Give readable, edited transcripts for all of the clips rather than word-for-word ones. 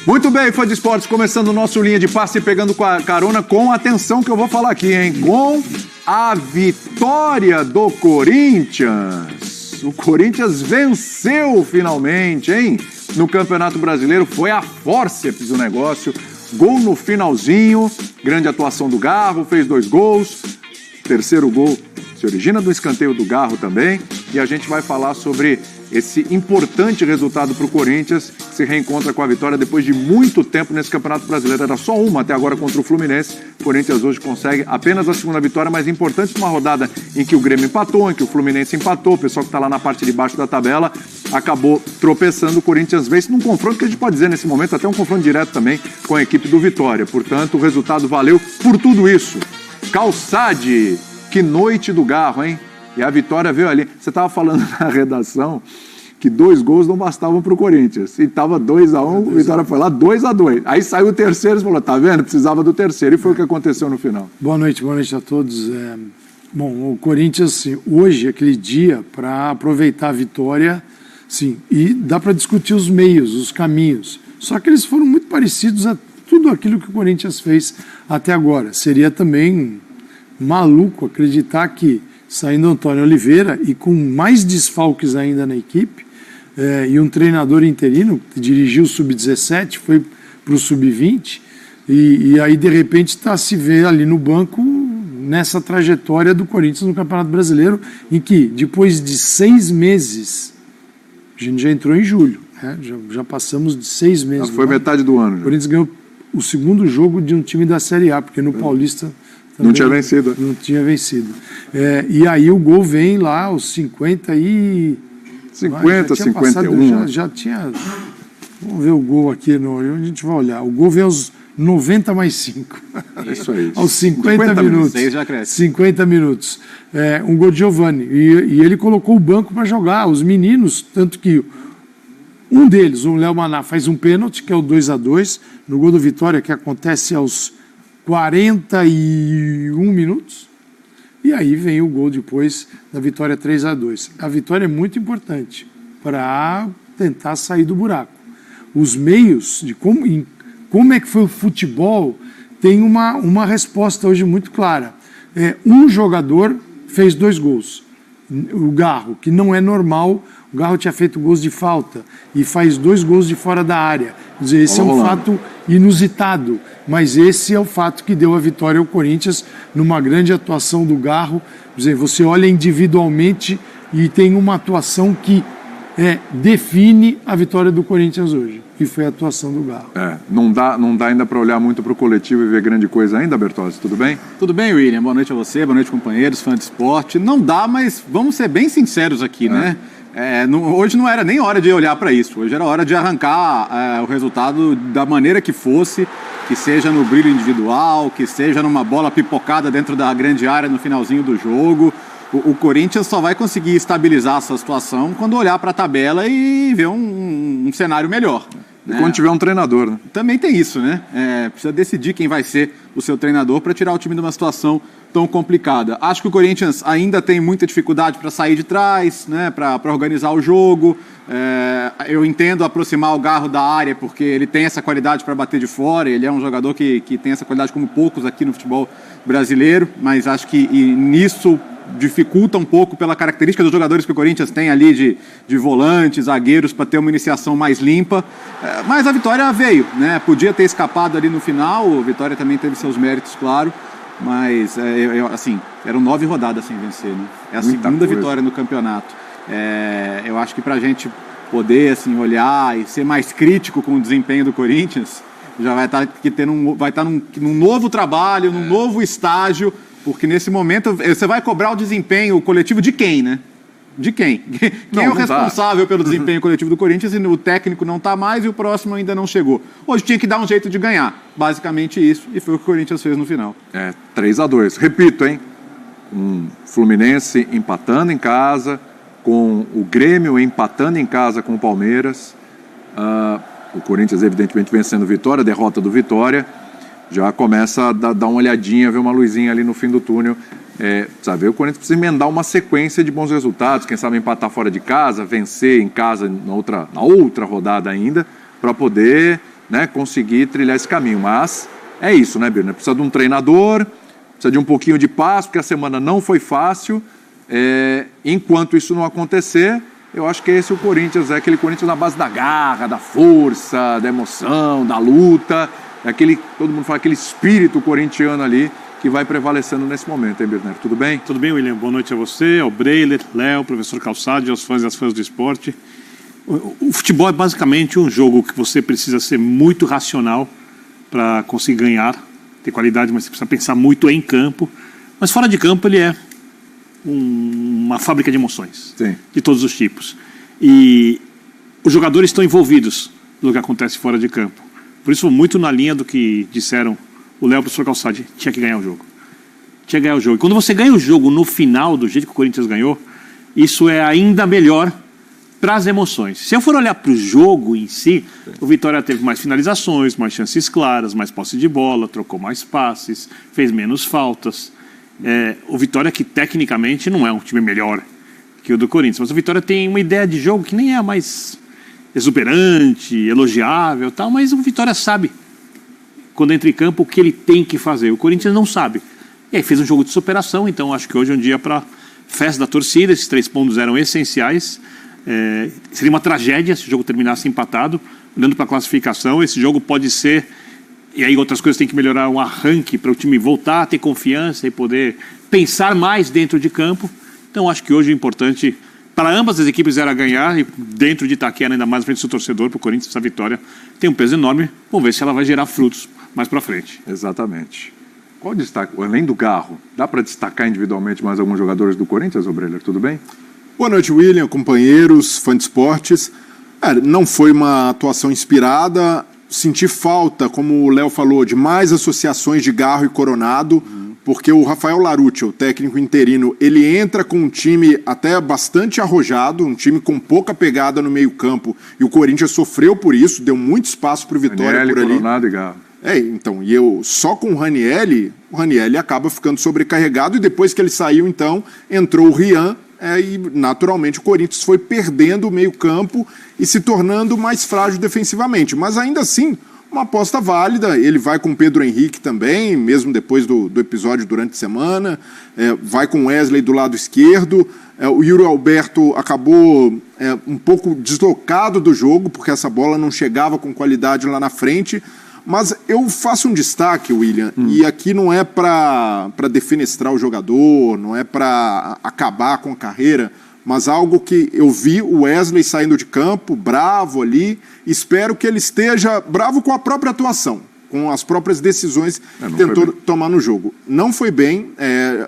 Muito bem, fã de esportes, começando o nosso linha de passe e pegando carona com atenção que eu vou falar aqui, hein? Com a vitória do Corinthians. O Corinthians venceu finalmente, hein? No Campeonato Brasileiro, foi a fórceps o negócio. Gol no finalzinho, grande atuação do Garro, fez 2 gols. Terceiro gol se origina do escanteio do Garro também. E a gente vai falar sobre esse importante resultado para o Corinthians, que se reencontra com a vitória depois de muito tempo nesse Campeonato Brasileiro. Era só uma até agora contra o Fluminense. O Corinthians hoje consegue apenas a segunda vitória, mas importante numa rodada em que o Grêmio empatou, em que o Fluminense empatou, o pessoal que está lá na parte de baixo da tabela acabou tropeçando. O Corinthians vence num confronto que a gente pode dizer nesse momento, até um confronto direto também com a equipe do Vitória. Portanto, o resultado valeu por tudo isso. Calçade, que noite do Garro, hein? E a vitória veio ali. Você estava falando na redação que 2 gols não bastavam para o Corinthians. E estava 2-1, o Vitória foi lá 2-2. Aí saiu o terceiro e falou, tá vendo? Precisava do terceiro. E foi o que aconteceu no final. Boa noite a todos. Bom, o Corinthians, hoje, aquele dia, para aproveitar a vitória, sim, e dá para discutir os meios, os caminhos. Só que eles foram muito parecidos a tudo aquilo que o Corinthians fez até agora. Seria também maluco acreditar que, saindo Antônio Oliveira e com mais desfalques ainda na equipe, e um treinador interino que dirigiu o Sub-17, foi para o Sub-20, e aí de repente se vê ali no banco nessa trajetória do Corinthians no Campeonato Brasileiro, em que depois de 6 meses, a gente já entrou em julho, né? já passamos de 6 meses. Foi metade do ano. O Corinthians ganhou o segundo jogo de um time da Série A, porque no Paulista não tinha vencido. Não tinha vencido. E aí o gol vem lá aos 50 e... 51. Já tinha... Vamos ver o gol aqui, a gente vai olhar. O gol vem aos 90 mais 5. Isso aí. Aos 50 minutos. 50 minutos. Um gol de Giovani. E ele colocou o banco para jogar. Os meninos, tanto que um deles, o Léo Maná, faz um pênalti, que é o 2-2, no gol do Vitória, que acontece aos 41 minutos, e aí vem o gol depois da vitória 3-2. A vitória é muito importante para tentar sair do buraco. Os meios de como é que foi o futebol tem uma resposta hoje muito clara. Um jogador fez 2 gols. O Garro, que não é normal, o Garro tinha feito gols de falta e faz 2 gols de fora da área. Quer dizer, esse é um fato inusitado, mas esse é o fato que deu a vitória ao Corinthians numa grande atuação do Garro. Quer dizer, você olha individualmente e tem uma atuação que define a vitória do Corinthians hoje, e foi a atuação do Garro. Não dá ainda para olhar muito para o coletivo e ver grande coisa ainda, Bertozzi, tudo bem? Tudo bem, William, boa noite a você, boa noite companheiros, fãs de esporte. Não dá, mas vamos ser bem sinceros aqui, né? Hoje não era nem hora de olhar para isso, hoje era hora de arrancar o resultado da maneira que fosse, que seja no brilho individual, que seja numa bola pipocada dentro da grande área no finalzinho do jogo. O Corinthians só vai conseguir estabilizar essa situação quando olhar para a tabela e ver um cenário melhor. E quando tiver um treinador, né? Também tem isso, né? Precisa decidir quem vai ser o seu treinador para tirar o time de uma situação tão complicada. Acho que o Corinthians ainda tem muita dificuldade para sair de trás, né? Para organizar o jogo. Eu entendo aproximar o Garro da área, porque ele tem essa qualidade para bater de fora. Ele é um jogador que tem essa qualidade como poucos aqui no futebol brasileiro, mas acho que nisso dificulta um pouco pela característica dos jogadores que o Corinthians tem ali de volantes, zagueiros, para ter uma iniciação mais limpa. Mas a vitória veio, né? Podia ter escapado ali no final, a vitória também teve seus méritos, claro, mas assim, eram 9 rodadas sem vencer, né? É a segunda vitória no campeonato. Eu acho que para a gente poder assim, olhar e ser mais crítico com o desempenho do Corinthians, já vai estar num novo trabalho, num novo estágio. Porque nesse momento você vai cobrar o desempenho coletivo de quem, né? De quem? Quem é o responsável pelo desempenho coletivo do Corinthians? E o técnico não está mais e o próximo ainda não chegou. Hoje tinha que dar um jeito de ganhar. Basicamente isso. E foi o que o Corinthians fez no final. 3-2. Repito, hein? Um Fluminense empatando em casa, com o Grêmio empatando em casa com o Palmeiras. O Corinthians, evidentemente, vencendo Vitória, derrota do Vitória. Já começa a dar uma olhadinha, ver uma luzinha ali no fim do túnel. Sabe, o Corinthians precisa emendar uma sequência de bons resultados, quem sabe empatar fora de casa, vencer em casa na outra rodada ainda, para poder né, conseguir trilhar esse caminho. Mas é isso, né, Birner? Precisa de um treinador, precisa de um pouquinho de paz, porque a semana não foi fácil. Enquanto isso não acontecer, eu acho que esse é o Corinthians, é aquele Corinthians na base da garra, da força, da emoção, da luta, todo mundo fala, aquele espírito corintiano ali que vai prevalecendo nesse momento, hein, Birner? Tudo bem? Tudo bem, William? Boa noite a você, ao Breiler, Léo, professor Calçade, aos fãs e às fãs do esporte. O futebol é basicamente um jogo que você precisa ser muito racional para conseguir ganhar, ter qualidade, mas você precisa pensar muito em campo. Mas fora de campo ele é uma fábrica de emoções, sim, de todos os tipos. E os jogadores estão envolvidos no que acontece fora de campo. Por isso, muito na linha do que disseram o Léo e o professor Calçade, tinha que ganhar o jogo. Tinha que ganhar o jogo. E quando você ganha o jogo no final, do jeito que o Corinthians ganhou, isso é ainda melhor para as emoções. Se eu for olhar para o jogo em si, o Vitória teve mais finalizações, mais chances claras, mais posse de bola, trocou mais passes, fez menos faltas. O Vitória, que tecnicamente não é um time melhor que o do Corinthians, mas o Vitória tem uma ideia de jogo que nem é a mais exuberante, elogiável, tal, mas o Vitória sabe, quando entra em campo, o que ele tem que fazer. O Corinthians não sabe. E aí fez um jogo de superação, então acho que hoje é um dia para festa da torcida, esses 3 pontos eram essenciais. Seria uma tragédia se o jogo terminasse empatado. Olhando para a classificação, esse jogo pode ser, e aí outras coisas tem que melhorar, um arranque para o time voltar a ter confiança e poder pensar mais dentro de campo. Então acho que hoje o importante para ambas as equipes era ganhar, e dentro de Itaquera, ainda mais na frente do seu torcedor, para o Corinthians, essa vitória tem um peso enorme. Vamos ver se ela vai gerar frutos mais para frente. Exatamente. Qual destaque, além do Garro, dá para destacar individualmente mais alguns jogadores do Corinthians, Obreller? Tudo bem? Boa noite, William, companheiros, fã de esportes. Não foi uma atuação inspirada. Senti falta, como o Léo falou, de mais associações de Garro e Coronado, porque o Rafael Larucci, o técnico interino, ele entra com um time até bastante arrojado, um time com pouca pegada no meio-campo, e o Corinthians sofreu por isso, deu muito espaço para o Vitória Ranieri, por ali. Coronado e Garro. Então, e só com o Ranieri acaba ficando sobrecarregado, e depois que ele saiu, então, entrou o Rian, e naturalmente o Corinthians foi perdendo o meio-campo e se tornando mais frágil defensivamente. Mas ainda assim, uma aposta válida. Ele vai com o Pedro Henrique também, mesmo depois do episódio durante a semana. Vai com o Wesley do lado esquerdo. O Yuri Alberto acabou um pouco deslocado do jogo, porque essa bola não chegava com qualidade lá na frente. Mas eu faço um destaque, William, e aqui não é para defenestrar o jogador, não é para acabar com a carreira, mas algo que eu vi o Wesley saindo de campo, bravo ali, espero que ele esteja bravo com a própria atuação, com as próprias decisões que tentou tomar no jogo. Não foi bem,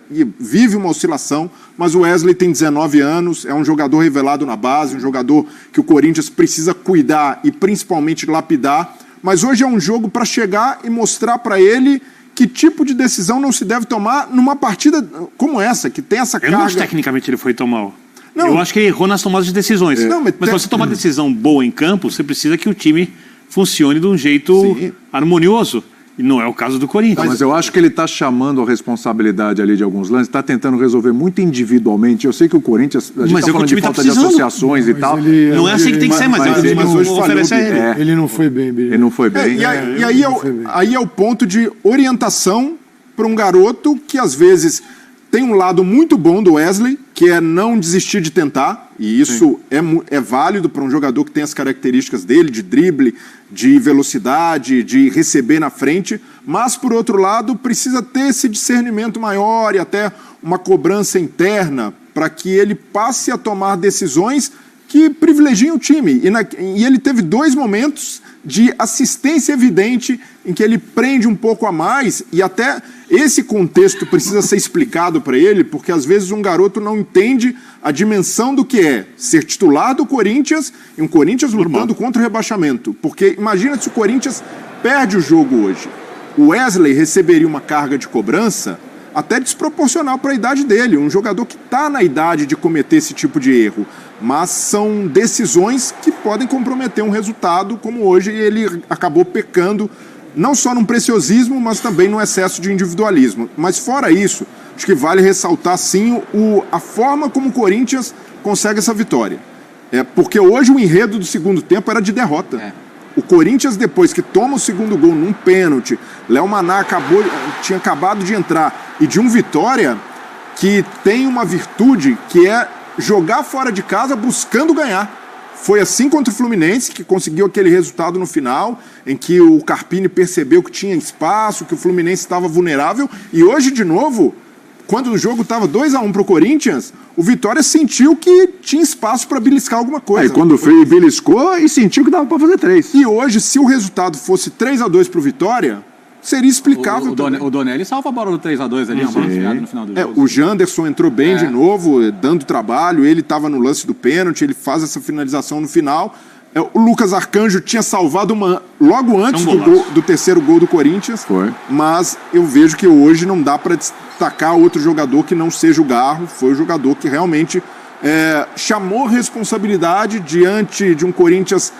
e vive uma oscilação, mas o Wesley tem 19 anos, é um jogador revelado na base, um jogador que o Corinthians precisa cuidar e principalmente lapidar. Mas hoje é um jogo para chegar e mostrar para ele que tipo de decisão não se deve tomar numa partida como essa, que tem essa carga... Eu não acho que tecnicamente ele foi tão mal. Não. Eu acho que ele errou nas tomadas de decisões. Mas para você tomar decisão boa em campo, você precisa que o time funcione de um jeito harmonioso. E não é o caso do Corinthians. Mas eu acho que ele está chamando a responsabilidade ali de alguns lances, está tentando resolver muito individualmente. Eu sei que o Corinthians, a gente está falando de falta de associações e tal. Não é assim que tem que ser, mas hoje oferece a ele. Ele não foi bem, Billy. Ele não foi bem. E aí é o ponto de orientação para um garoto que às vezes tem um lado muito bom do Wesley, que é não desistir de tentar, e isso é válido para um jogador que tem as características dele, de drible, de velocidade, de receber na frente, mas, por outro lado, precisa ter esse discernimento maior e até uma cobrança interna para que ele passe a tomar decisões que privilegiem o time. E ele teve 2 momentos de assistência evidente em que ele prende um pouco a mais, e até esse contexto precisa ser explicado para ele, porque às vezes um garoto não entende a dimensão do que é ser titular do Corinthians e um Corinthians lutando contra o rebaixamento. Porque imagina se o Corinthians perde o jogo hoje. O Wesley receberia uma carga de cobrança até desproporcional para a idade dele, um jogador que está na idade de cometer esse tipo de erro. Mas são decisões que podem comprometer um resultado, como hoje ele acabou pecando, não só num preciosismo, mas também no excesso de individualismo. Mas fora isso, acho que vale ressaltar sim a forma como o Corinthians consegue essa vitória. Porque hoje o enredo do segundo tempo era de derrota. O Corinthians, depois que toma o segundo gol num pênalti, Léo Maná tinha acabado de entrar, e de um Vitória que tem uma virtude que é jogar fora de casa buscando ganhar. Foi assim contra o Fluminense, que conseguiu aquele resultado no final, em que o Carpini percebeu que tinha espaço, que o Fluminense estava vulnerável, e hoje, de novo, quando o jogo estava 2-1 para o Corinthians, o Vitória sentiu que tinha espaço para beliscar alguma coisa. Aí quando foi, beliscou e sentiu que dava para fazer 3. E hoje, se o resultado fosse 3-2 para o Vitória, seria explicável. O Donelli salva a bola do 3-2 ali, uma bola enfiada no final do jogo. O Janderson entrou bem de novo, dando trabalho, ele estava no lance do pênalti, ele faz essa finalização no final. O Lucas Arcanjo tinha salvado uma logo antes do terceiro gol do Corinthians. Foi. Mas eu vejo que hoje não dá para destacar outro jogador que não seja o Garro. Foi o jogador que realmente chamou responsabilidade diante de um Corinthians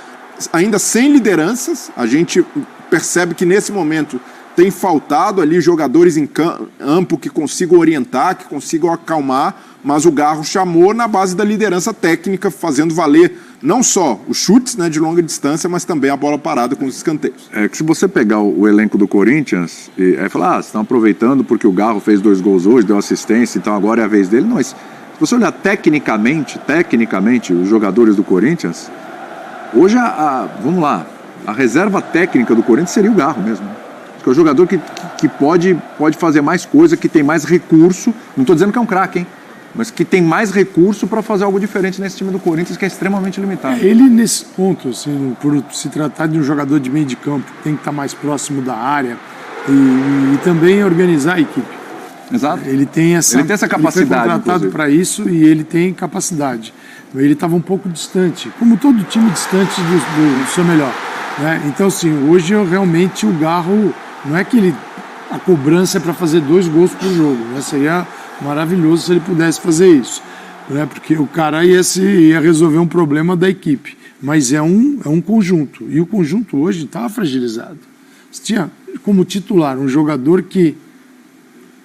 ainda sem lideranças. A gente percebe que nesse momento tem faltado ali jogadores em campo que consigam orientar, que consigam acalmar, mas o Garro chamou na base da liderança técnica, fazendo valer não só os chutes, né, de longa distância, mas também a bola parada com os escanteios. É que se você pegar o elenco do Corinthians e falar, vocês estão aproveitando porque o Garro fez 2 gols hoje, deu assistência, então agora é a vez dele. Não, mas se você olhar tecnicamente, os jogadores do Corinthians, hoje vamos lá, a reserva técnica do Corinthians seria o Garro mesmo. Que é o jogador que pode fazer mais coisa, que tem mais recurso. Não estou dizendo que é um craque, hein? Mas que tem mais recurso para fazer algo diferente nesse time do Corinthians, que é extremamente limitado. Ele, nesse ponto, assim, por se tratar de um jogador de meio de campo, tem que estar mais próximo da área e também organizar a equipe. Exato. Ele tem essa capacidade. Ele foi contratado para isso e ele tem capacidade. Ele estava um pouco distante, como todo time distante do seu melhor. Né? Então, assim, hoje realmente o Garro, não é que a cobrança é para fazer 2 gols por jogo, né? Seria maravilhoso se ele pudesse fazer isso, né? Porque o cara ia resolver um problema da equipe, mas é um conjunto, e o conjunto hoje estava fragilizado. Você tinha como titular um jogador que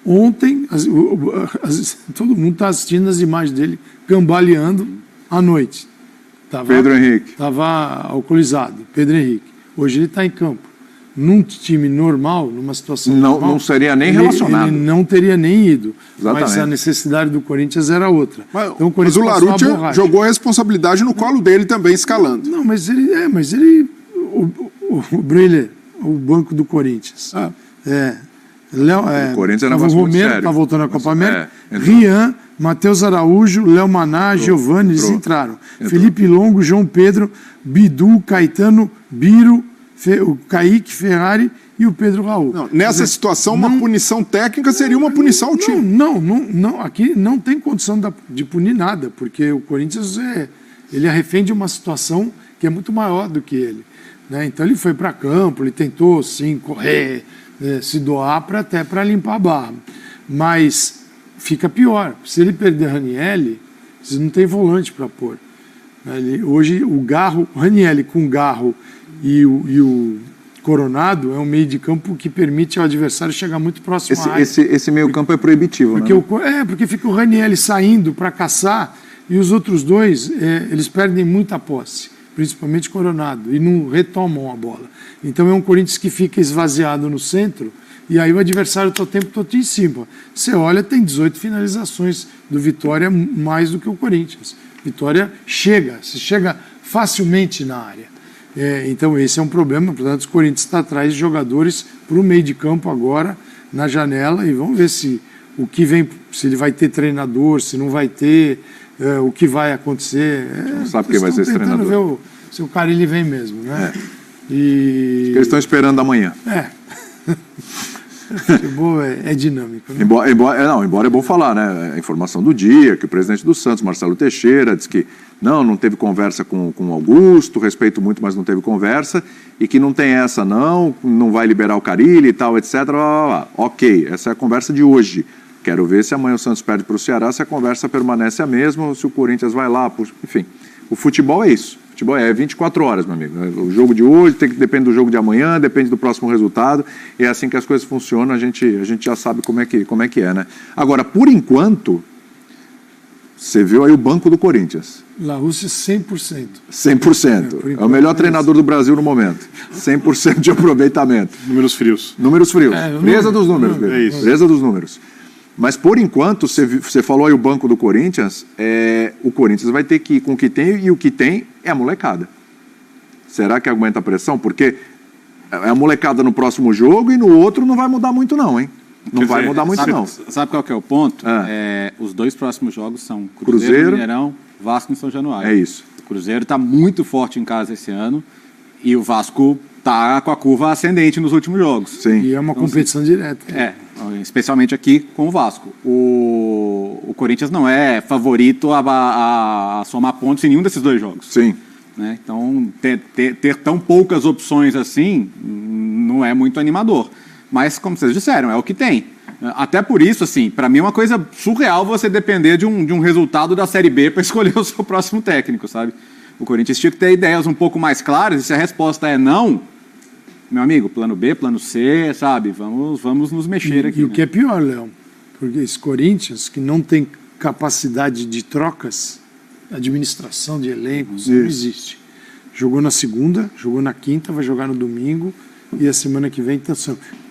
ontem, todo mundo está assistindo as imagens dele cambaleando à noite. Pedro Henrique. Estava alcoolizado, Pedro Henrique. Hoje ele está em campo. Num time normal, numa situação normal... Não seria nem relacionado. Ele não teria nem ido. Exatamente. Mas a necessidade do Corinthians era outra. Então, o Larutia jogou a responsabilidade no colo dele também, escalando. Não, mas o Breler, o banco do Corinthians. O Corinthians era o Romero, está voltando à Copa América. Rian, Matheus Araújo, Léo Maná, Giovani, eles entraram. Felipe Longo, João Pedro, Bidu, Caetano, Biro, o Kaique Ferrari e o Pedro Raul. Não, nessa situação, uma punição técnica seria uma punição ao time. Não, aqui não tem condição de punir nada, porque o Corinthians ele é refém de uma situação que é muito maior do que ele. Né? Então ele foi para campo, ele tentou sim correr, se doar até para limpar a barra. Mas fica pior. Se ele perder Ranielli, você não tem volante para pôr. Hoje o Ranielli com Garro e o Coronado é um meio de campo que permite ao adversário chegar muito próximo à área. Esse meio campo é proibitivo, né? Porque fica o Ranielli saindo para caçar e os outros dois, eles perdem muita posse, principalmente Coronado, e não retomam a bola. Então é um Corinthians que fica esvaziado no centro e aí o adversário está o tempo todo em cima. Você olha, tem 18 finalizações do Vitória, mais do que o Corinthians. Vitória se chega facilmente na área. Então esse é um problema, portanto o Corinthians está atrás de jogadores para o meio de campo agora, na janela, e vamos ver se o que vem, se ele vai ter treinador, se não vai ter, o que vai acontecer. Não sabe quem vai ser esse treinador. Ver se o Carille vem mesmo, né? Eles estão esperando amanhã. O futebol é dinâmico. Né? Embora é bom falar, né? A informação do dia, que o presidente do Santos, Marcelo Teixeira, disse que não teve conversa com o Augusto, respeito muito, mas não teve conversa, e que não tem essa não vai liberar o Carille e tal, etc. Ok, essa é a conversa de hoje. Quero ver se amanhã o Santos perde para o Ceará, se a conversa permanece a mesma, se o Corinthians vai lá, enfim. O futebol é isso. O futebol é 24 horas, meu amigo. O jogo de hoje depende do jogo de amanhã, depende do próximo resultado, e é assim que as coisas funcionam, a gente já sabe como é que é, né? Agora, por enquanto, Você viu aí o banco do Corinthians. La Rússia 100%. 100%. É o melhor treinador do Brasil no momento. 100% de aproveitamento. Números frios. Números frios. Frieza dos números. É isso. Frieza dos números. Mas, por enquanto, você falou aí o banco do Corinthians, o Corinthians vai ter que ir com o que tem, e o que tem é a molecada. Será que aguenta a pressão? Porque é a molecada no próximo jogo e no outro não vai mudar muito não, hein? Não vai mudar muito não. Sabe qual que é o ponto? Os 2 próximos jogos são Cruzeiro, Mineirão, Vasco e São Januário. É isso. O Cruzeiro está muito forte em casa esse ano e o Vasco está com a curva ascendente nos últimos jogos. Sim. E é uma competição direta. Especialmente aqui com o Vasco. O Corinthians não é favorito a somar pontos em nenhum desses 2 jogos. Sim. Né? Então, ter tão poucas opções assim não é muito animador. Mas, como vocês disseram, é o que tem. Até por isso, assim, para mim é uma coisa surreal você depender de um resultado da Série B para escolher o seu próximo técnico, sabe? O Corinthians tinha que ter ideias um pouco mais claras, e se a resposta é não, meu amigo, plano B, plano C, sabe? Vamos nos mexer aqui. E o que é pior, Léo, porque esse Corinthians, que não tem capacidade de trocas, administração de elencos, não existe. Jogou na segunda, jogou na quinta, vai jogar no domingo, e a semana que vem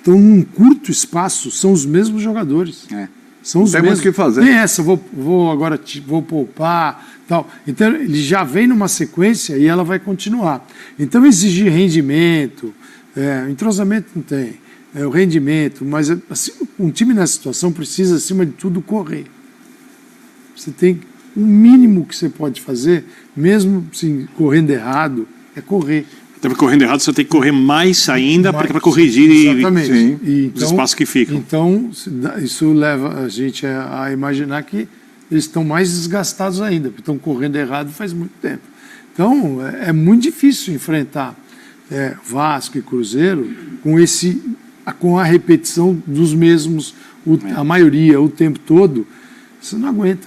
então, num curto espaço, são os mesmos jogadores. São os mesmos. O que fazer. Tem essa, vou poupar, tal. Então, ele já vem numa sequência e ela vai continuar. Então, exigir rendimento, entrosamento não tem, o rendimento, mas assim, um time nessa situação precisa, acima de tudo, correr. Você tem o mínimo que você pode fazer, mesmo assim, correndo errado, é correr. Até porque correndo errado você tem que correr mais ainda para corrigir os espaços que ficam. Então, isso leva a gente a imaginar que eles estão mais desgastados ainda, porque estão correndo errado faz muito tempo. Então, é muito difícil enfrentar Vasco e Cruzeiro com a repetição dos mesmos, a maioria, o tempo todo. Você não aguenta.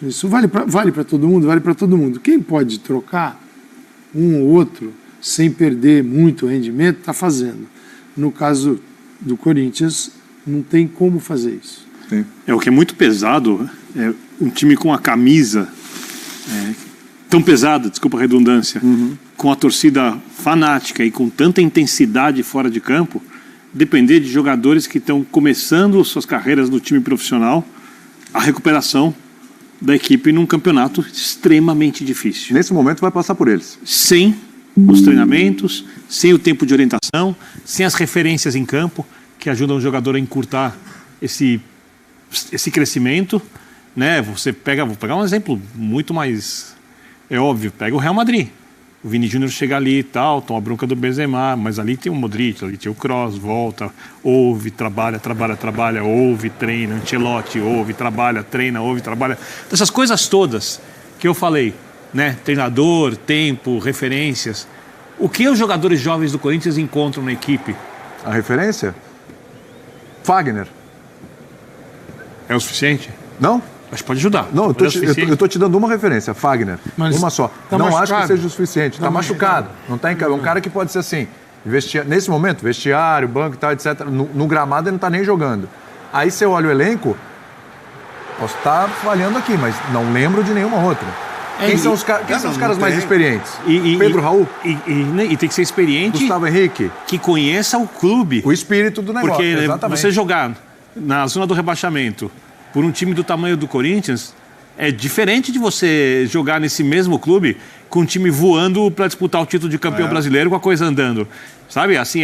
Isso vale para todo mundo, vale para todo mundo. Quem pode trocar um ou outro sem perder muito rendimento, está fazendo. No caso do Corinthians, não tem como fazer isso. Sim. O que é muito pesado é um time com a camisa tão pesada, desculpa a redundância, com a torcida fanática e com tanta intensidade fora de campo, depender de jogadores que estão começando suas carreiras no time profissional, a recuperação da equipe num campeonato extremamente difícil. Nesse momento vai passar por eles. Sem os treinamentos, sem o tempo de orientação, sem as referências em campo que ajudam o jogador a encurtar esse crescimento, né? Vou pegar um exemplo muito mais óbvio, pega o Real Madrid. O Vini Júnior chega ali e tal, toma a bronca do Benzema, mas ali tem o Modric, ali tem o Kroos, volta, ouve, trabalha, ouve, treina, Ancelotti, ouve, trabalha, treina, ouve, trabalha. Essas coisas todas que eu falei, né? Treinador, tempo, referências. O que os jogadores jovens do Corinthians encontram na equipe? A referência? Fagner. É o suficiente? Não? Acho que pode ajudar. Não, eu tô te dando uma referência, Fagner. Mas uma só. Tá não machucado. acho que seja o suficiente. Tá machucado. Não tá em um cara que pode ser assim. Nesse momento, vestiário, banco e tal, etc. No gramado ele não tá nem jogando. Aí você olha o elenco, posso estar falhando aqui, mas não lembro de nenhuma outra. Quem são os caras mais experientes? Pedro Raul? E tem que ser experiente. Gustavo Henrique? Que conheça o clube. O espírito do negócio. Porque exatamente. Você jogar na zona do rebaixamento por um time do tamanho do Corinthians é diferente de você jogar nesse mesmo clube com um time voando para disputar o título de campeão brasileiro com a coisa andando. Sabe? Assim,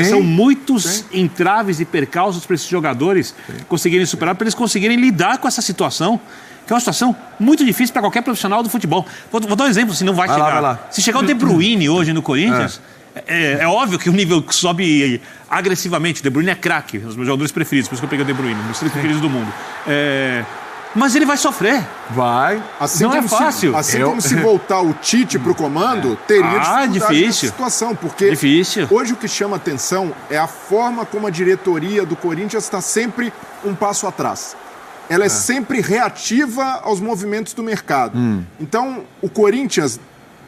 são muitos entraves e percalços para esses jogadores conseguirem superar, para eles conseguirem lidar com essa situação, que é uma situação muito difícil para qualquer profissional do futebol. Vou dar um exemplo, se não vai chegar. Vai lá. Se chegar o De Bruyne hoje no Corinthians, é óbvio que o nível sobe agressivamente. O De Bruyne é craque, os meus jogadores preferidos, por isso que eu peguei o De Bruyne, meus três preferidos do mundo. Mas ele vai sofrer. Vai. Assim não é fácil. Como se voltar o Tite para o comando, teria dificuldade nessa situação. Porque hoje o que chama atenção é a forma como a diretoria do Corinthians está sempre um passo atrás. Ela é sempre reativa aos movimentos do mercado. Então, o Corinthians,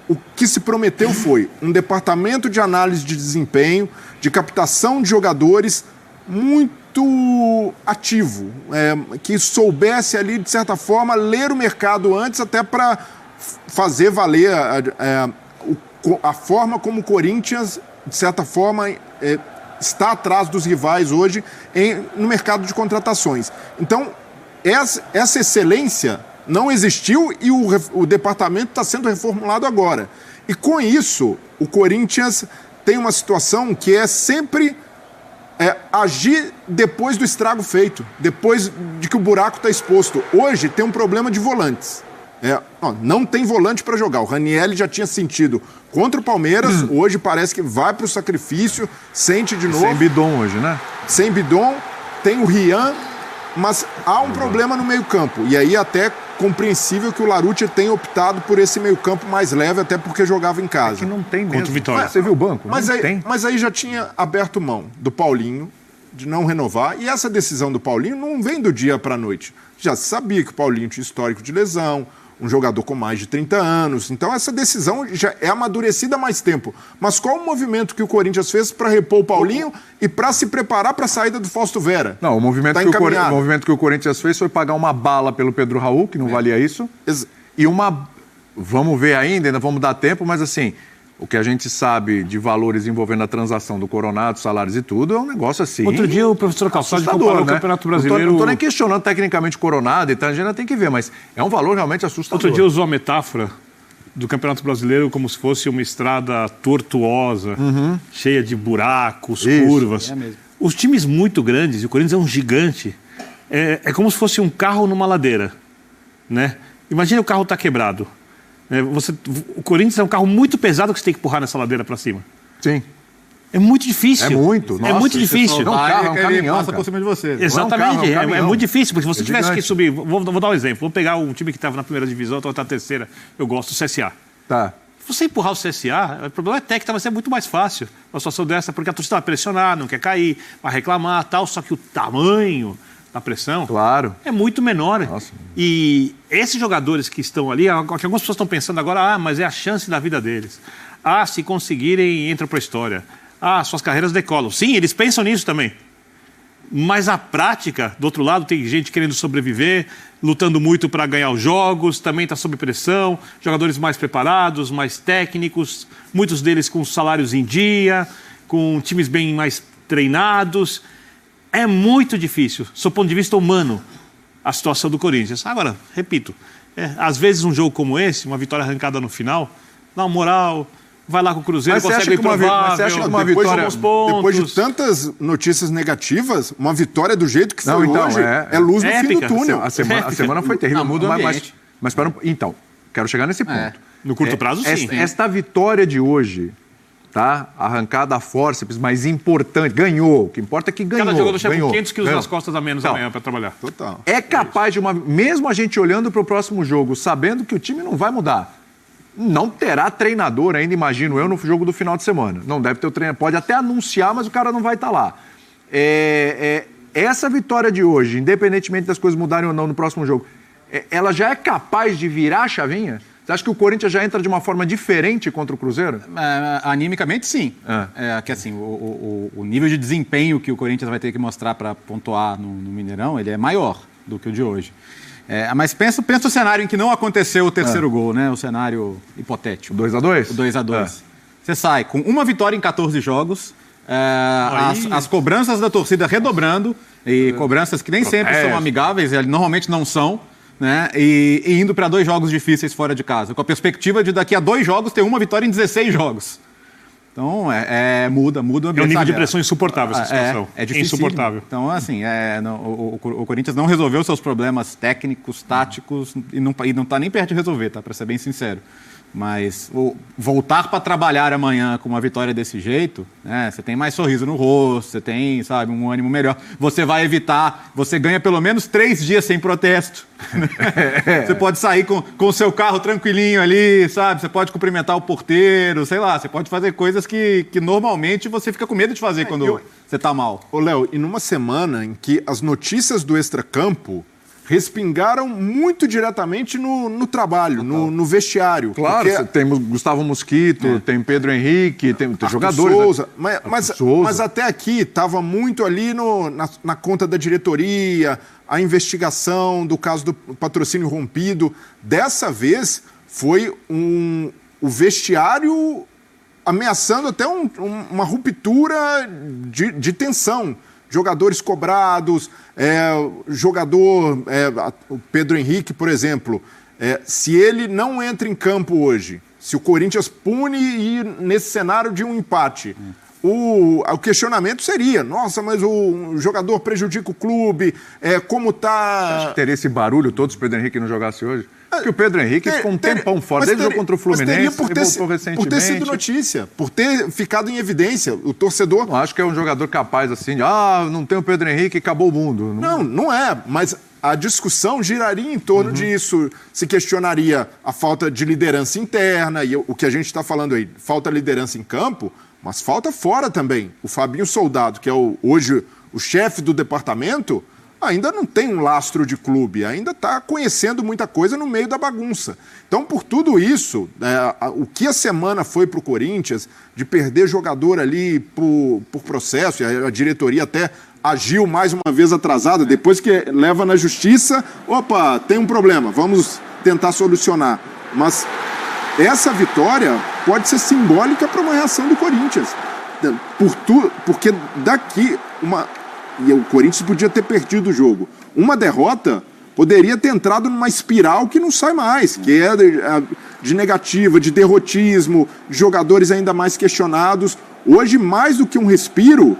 o que se prometeu foi um departamento de análise de desempenho, de captação de jogadores muito ativo, que soubesse ali, de certa forma, ler o mercado antes, até para fazer valer a forma como o Corinthians, de certa forma, está atrás dos rivais hoje no mercado de contratações. Então, essa excelência não existiu e o departamento está sendo reformulado agora. E com isso, o Corinthians tem uma situação que é sempre agir depois do estrago feito, depois de que o buraco está exposto. Hoje tem um problema de volantes. Não tem volante para jogar. O Ranieri já tinha sentido contra o Palmeiras, hoje parece que vai para o sacrifício, sente de novo. Sem Bidon hoje, né? Sem Bidon, tem o Rian, mas há um problema no meio-campo. E aí até compreensível que o Larouci tenha optado por esse meio-campo mais leve, até porque jogava em casa. Que não tem mesmo. Contra o Vitória. Você viu o banco? Mas aí já tinha aberto mão do Paulinho de não renovar, e essa decisão do Paulinho não vem do dia para a noite. Já se sabia que o Paulinho tinha histórico de lesão, um jogador com mais de 30 anos. Então essa decisão já é amadurecida há mais tempo. Mas qual o movimento que o Corinthians fez para repor o Paulinho e para se preparar para a saída do Fausto Vera? Não, o movimento que o Corinthians fez foi pagar uma bala pelo Pedro Raul, que não valia isso, e vamos ver ainda vamos dar tempo, mas assim, o que a gente sabe de valores envolvendo a transação do Coronado, salários e tudo, é um negócio assim. Outro dia o professor Calçade comparou o Campeonato Brasileiro... Não estou nem questionando tecnicamente o Coronado, então a gente ainda tem que ver, mas é um valor realmente assustador. Outro dia usou a metáfora do Campeonato Brasileiro como se fosse uma estrada tortuosa, cheia de buracos, curvas. Os times muito grandes, e o Corinthians é um gigante, é como se fosse um carro numa ladeira, né? Imagina o carro está quebrado. O Corinthians é um carro muito pesado que você tem que empurrar nessa ladeira para cima. Sim. É muito difícil. É muito. Nossa, muito difícil. Não, é um caminhão, passa por cima de você. Exatamente. É muito difícil, porque se você tivesse gigante. que subir... Vou dar um exemplo. Vou pegar um time que estava na primeira divisão, está na terceira. Eu gosto do CSA. Tá. Se você empurrar o CSA, o problema é técnico, vai ser muito mais fácil. Uma situação dessa, porque a torcida vai pressionar, não quer cair, vai reclamar, tal. Só que o tamanho da pressão é muito menor. Nossa. E esses jogadores que estão ali, que algumas pessoas estão pensando agora, mas é a chance da vida deles. Se conseguirem, entram para a história. Suas carreiras decolam. Sim, eles pensam nisso também. Mas a prática, do outro lado, tem gente querendo sobreviver, lutando muito para ganhar os jogos, também está sob pressão, jogadores mais preparados, mais técnicos, muitos deles com salários em dia, com times bem mais treinados. É muito difícil, sob o ponto de vista humano, a situação do Corinthians. Agora, repito, às vezes um jogo como esse, uma vitória arrancada no final, dá uma moral, vai lá com o Cruzeiro, consegue o improvável, você acha que uma vitória, depois de tantas notícias negativas, uma vitória do jeito que foi hoje é luz no fim do túnel. A semana foi terrível. Muda o ambiente. Mas então, quero chegar nesse ponto. No curto prazo, sim. Esta vitória de hoje, tá? Arrancada a forceps, mas importante. Ganhou. O que importa é que ganhou. Cada jogador chega com ganhou, 500 quilos nas costas a menos amanhã para trabalhar. Total. É capaz de mesmo a gente olhando para o próximo jogo, sabendo que o time não vai mudar, não terá treinador ainda, imagino eu, no jogo do final de semana. Não deve ter o treinador. Pode até anunciar, mas o cara não vai estar lá. Essa vitória de hoje, independentemente das coisas mudarem ou não no próximo jogo, ela já é capaz de virar a chavinha? Você acha que o Corinthians já entra de uma forma diferente contra o Cruzeiro? Animicamente, sim. Que assim, o nível de desempenho que o Corinthians vai ter que mostrar para pontuar no Mineirão, ele é maior do que o de hoje. Mas pensa o cenário em que não aconteceu o terceiro gol, né? O cenário hipotético. 2-2? O 2-2. Você sai com uma vitória em 14 jogos, as cobranças da torcida redobrando, e cobranças que nem sempre são amigáveis, normalmente não são, né? E indo para 2 jogos difíceis fora de casa, com a perspectiva de daqui a 2 jogos ter uma vitória em 16 jogos. Então, muda o ambiente. É um nível de pressão insuportável essa situação. É difícil. Insuportável. Então, assim, o Corinthians não resolveu seus problemas técnicos, táticos, e não está nem perto de resolver, tá? Para ser bem sincero. Mas voltar para trabalhar amanhã com uma vitória desse jeito, né? Você tem mais sorriso no rosto, você tem, sabe, um ânimo melhor. Você vai evitar, você ganha pelo menos 3 dias sem protesto. Você pode sair com o seu carro tranquilinho ali, sabe? Você pode cumprimentar o porteiro, sei lá. Você pode fazer coisas que normalmente você fica com medo de fazer quando você está mal. Ô, Léo, e numa semana em que as notícias do extracampo respingaram muito diretamente no trabalho, no vestiário. Claro, porque... tem Gustavo Mosquito, tem Pedro Henrique, tem jogadores. Souza, né? mas até aqui estava muito ali na conta da diretoria, a investigação do caso do patrocínio rompido. Dessa vez foi o vestiário ameaçando até uma ruptura de tensão. Jogadores cobrados, o Pedro Henrique, por exemplo, se ele não entra em campo hoje, se o Corinthians pune e nesse cenário de um empate, o questionamento seria, nossa, mas o jogador prejudica o clube, como tá... Acho que teria esse barulho todo se o Pedro Henrique não jogasse hoje? Porque o Pedro Henrique ficou um tempão fora, desde o jogo contra o Fluminense, ele voltou recentemente. Por ter sido notícia, por ter ficado em evidência, o torcedor... Não acho que é um jogador capaz assim, de, não tem o Pedro Henrique, acabou o mundo. Não é, mas a discussão giraria em torno disso, se questionaria a falta de liderança interna, e o que a gente está falando aí, falta liderança em campo, mas falta fora também. O Fabinho Soldado, que é hoje o chefe do departamento, ainda não tem um lastro de clube, ainda está conhecendo muita coisa no meio da bagunça. Então, por tudo isso, o que a semana foi para o Corinthians, de perder jogador ali por processo, e a diretoria até agiu mais uma vez atrasada, depois que leva na justiça, opa, tem um problema, vamos tentar solucionar. Mas essa vitória pode ser simbólica para uma reação do Corinthians. Porque daqui e o Corinthians podia ter perdido o jogo. Uma derrota poderia ter entrado numa espiral que não sai mais, que é de negativa, de derrotismo, de jogadores ainda mais questionados. Hoje, mais do que um respiro,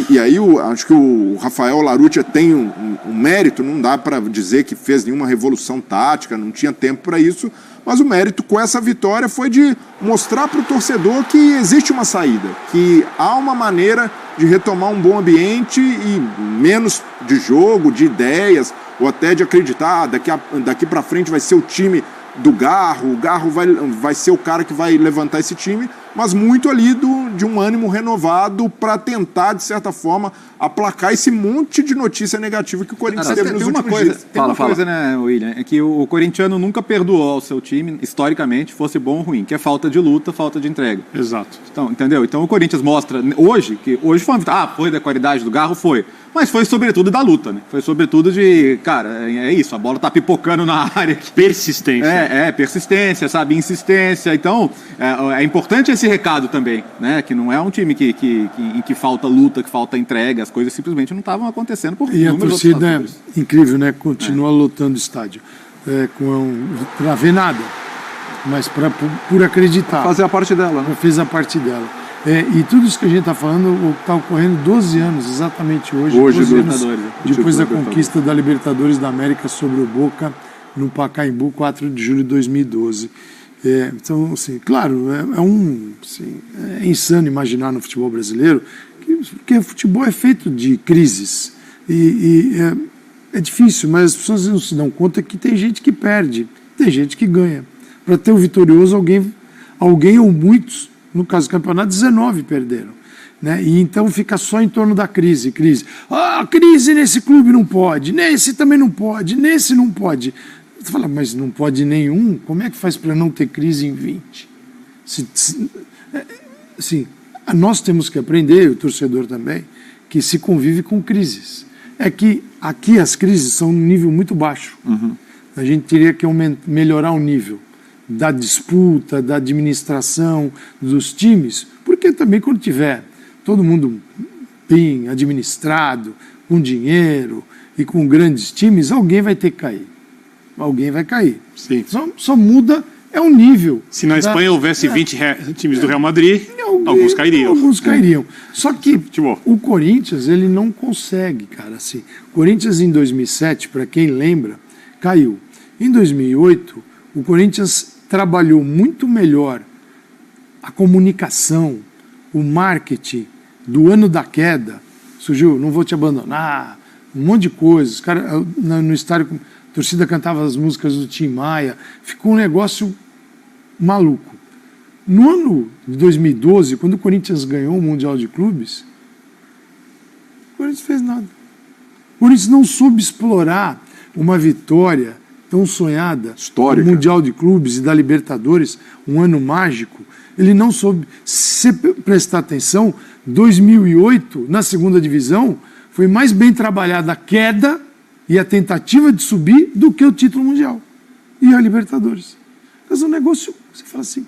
e aí acho que o Rafael Larrutia tem um mérito, não dá para dizer que fez nenhuma revolução tática, não tinha tempo para isso, mas o mérito com essa vitória foi de mostrar para o torcedor que existe uma saída, que há uma maneira de retomar um bom ambiente e menos de jogo, de ideias, ou até de acreditar, daqui para frente vai ser o time do Garro, o Garro vai ser o cara que vai levantar esse time, mas muito ali de um ânimo renovado para tentar, de certa forma, aplacar esse monte de notícia negativa que o Corinthians teve nos últimos dias. Tem uma coisa, né, William, é que o corintiano nunca perdoou ao seu time, historicamente, fosse bom ou ruim, que é falta de luta, falta de entrega. Exato. Então, entendeu? Então o Corinthians mostra hoje, que hoje foi da qualidade do Garro, foi. Mas foi sobretudo da luta, né? Foi sobretudo de, cara, é isso, a bola tá pipocando na área. Persistência. Persistência, sabe? Insistência. Então, é importante esse recado também, né? Que não é um time em que falta luta, que falta entrega, as coisas simplesmente não estavam acontecendo por E a torcida é incrível, né? Continua lotando o estádio. Pra ver nada, mas por acreditar. Fazer a parte dela, né? Fez a parte dela. E tudo isso que a gente está falando está ocorrendo 12 anos, exatamente hoje. Hoje, 12 anos depois da Libertadores. conquista da Libertadores da América sobre o Boca, no Pacaembu, 4 de julho de 2012. Então, assim, claro, é insano imaginar no futebol brasileiro que o futebol é feito de crises. É difícil, mas as pessoas não se dão conta que tem gente que perde, tem gente que ganha. Para ter o vitorioso, alguém ou muitos, no caso do campeonato, 19 perderam. Né? E então fica só em torno da crise. Crise nesse clube não pode, nesse também não pode, nesse não pode. Você fala, mas não pode nenhum? Como é que faz para não ter crise em 20? Nós temos que aprender, o torcedor também, que se convive com crises. É que aqui as crises são num nível muito baixo. A gente teria que melhorar o nível da disputa, da administração dos times, porque também quando tiver todo mundo bem administrado, com dinheiro e com grandes times, alguém vai ter que cair. Alguém vai cair. Sim. Só muda o nível. Se na Espanha houvesse 20 times do Real Madrid, alguns cairiam. Alguns cairiam. Só que o Corinthians, ele não consegue, cara. Assim, o Corinthians em 2007, para quem lembra, caiu. Em 2008, o Corinthians trabalhou muito melhor a comunicação, o marketing do ano da queda. Surgiu, não vou te abandonar, um monte de coisas. Os caras no estádio, a torcida cantava as músicas do Tim Maia. Ficou um negócio maluco. No ano de 2012, quando o Corinthians ganhou o Mundial de Clubes, o Corinthians fez nada. O Corinthians não soube explorar. uma vitória tão sonhada, Histórica. do Mundial de Clubes e da Libertadores, um ano mágico. Ele não soube, se você prestar atenção, 2008, na segunda divisão, foi mais bem trabalhada a queda e a tentativa de subir do que o título mundial e a Libertadores. Mas o negócio, você fala assim,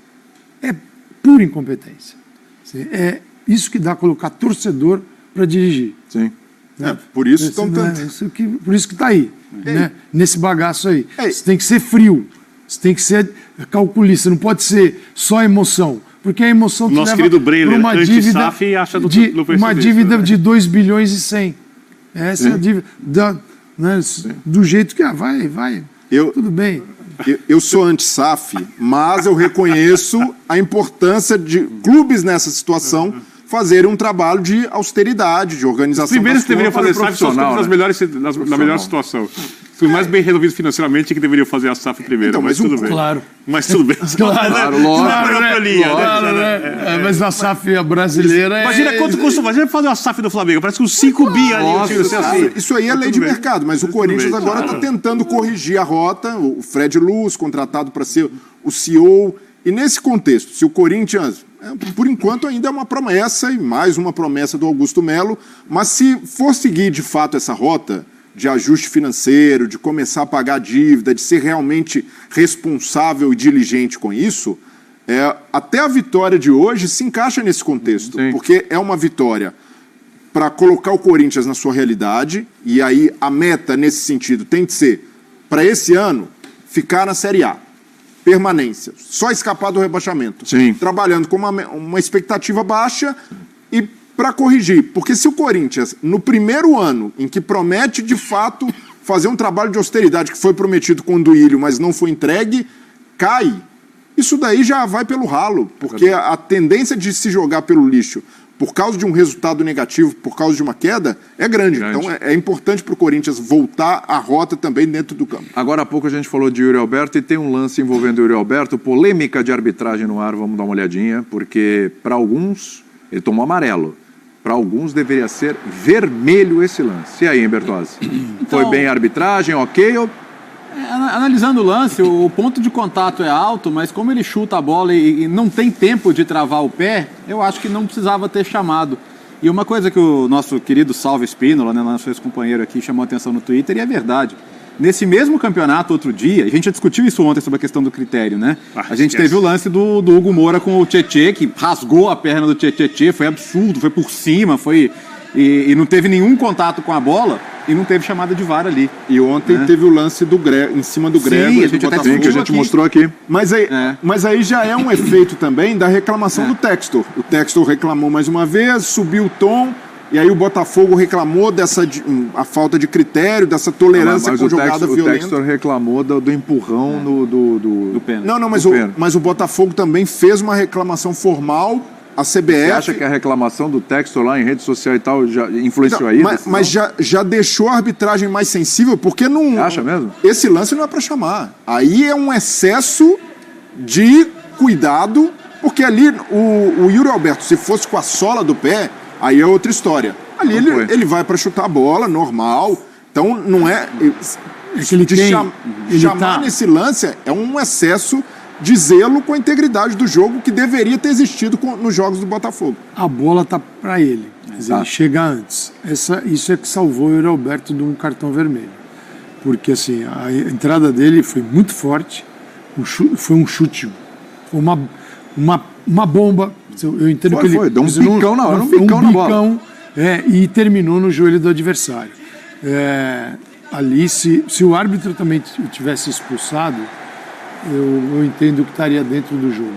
é pura incompetência. É isso que dá a colocar torcedor para dirigir. Sim. Por isso estão tanto. Por isso que está aí, né? Nesse bagaço aí. Ei. Você tem que ser frio, você tem que ser calculista, não pode ser só emoção. Porque a emoção te Nosso leva querido Breler, para uma dívida, anti-SAF, acha do uma dívida de 2 bilhões e 100. Essa é a dívida. Né, do jeito que vai. Tudo bem. Eu sou anti-SAF, mas eu reconheço a importância de clubes nessa situação fazerem um trabalho de austeridade, de organização. Primeiro das que deveriam contas. fazer SAF são os clubes na melhor situação. Os mais bem resolvidos financeiramente que deveriam fazer a SAF primeiro. Então, mas mas tudo bem. Claro. Mas tudo bem. Claro, né? mas a SAF brasileira Imagina quanto custa. Imagina fazer uma SAF do Flamengo. Parece que uns 5 bi ali. Isso aí é lei de mercado, mas o Corinthians agora está tentando corrigir a rota. O Fred Luz, contratado para ser o CEO. E nesse contexto, se o Corinthians, por enquanto ainda é uma promessa, e mais uma promessa do Augusto Melo, mas se for seguir de fato essa rota de ajuste financeiro, de começar a pagar dívida, de ser realmente responsável e diligente com isso, até a vitória de hoje se encaixa nesse contexto, porque é uma vitória para colocar o Corinthians na sua realidade, e aí a meta nesse sentido tem que ser, para esse ano, ficar na Série A. Permanência, só escapar do rebaixamento. Sim. Trabalhando com uma expectativa baixa e para corrigir. Porque se o Corinthians, no primeiro ano em que promete de fato fazer um trabalho de austeridade que foi prometido com o Duílio, mas não foi entregue, cai. Isso daí já vai pelo ralo, porque a tendência de se jogar pelo lixo por causa de um resultado negativo, por causa de uma queda, é grande. Então é importante para o Corinthians voltar à rota também dentro do campo. Agora há pouco a gente falou de Yuri Alberto e tem um lance envolvendo o Yuri Alberto, polêmica de arbitragem no ar, vamos dar uma olhadinha, porque para alguns ele tomou amarelo, para alguns deveria ser vermelho esse lance. E aí, hein, Bertozzi? Então, foi bem a arbitragem, ok? Analisando o lance, o ponto de contato é alto, mas como ele chuta a bola e não tem tempo de travar o pé, eu acho que não precisava ter chamado. E uma coisa que o nosso querido Salve Espínola, né, nosso ex-companheiro aqui, chamou a atenção no Twitter, e é verdade. Nesse mesmo campeonato, outro dia, a gente já discutiu isso ontem sobre a questão do critério, né? A gente teve o lance do Hugo Moura com o Tietê, que rasgou a perna do Tietê, foi absurdo, foi por cima, e não teve nenhum contato com a bola e não teve chamada de VAR ali. E ontem teve o lance do em cima do Grego, a gente até que a gente mostrou aqui. Mas aí já é um efeito também da reclamação do Textor. O Textor reclamou mais uma vez, subiu o tom, e aí o Botafogo reclamou a falta de critério, dessa tolerância com jogada violenta. O Textor reclamou do empurrão do pênalti. Não, mas o Botafogo também fez uma reclamação formal. A CBF... Você acha que a reclamação do Textor lá em rede social e tal já influenciou aí? Mas já deixou a arbitragem mais sensível, porque não... Você acha mesmo? Esse lance não é para chamar. Aí é um excesso de cuidado, porque ali o Yuri Alberto, se fosse com a sola do pé, aí é outra história. Ali ele vai para chutar a bola, normal. Então não é... chamar nesse lance é um excesso de zelo com a integridade do jogo que deveria ter existido nos jogos do Botafogo. A bola tá para ele. Ele chega antes. Isso é que salvou o Yuri Alberto de um cartão vermelho. Porque assim, a entrada dele foi muito forte, foi um chute, foi uma bomba. Eu entendo que ele deu um picão na hora, um picão na bola. E terminou no joelho do adversário. Ali, se o árbitro também tivesse expulsado, eu entendo que estaria dentro do jogo.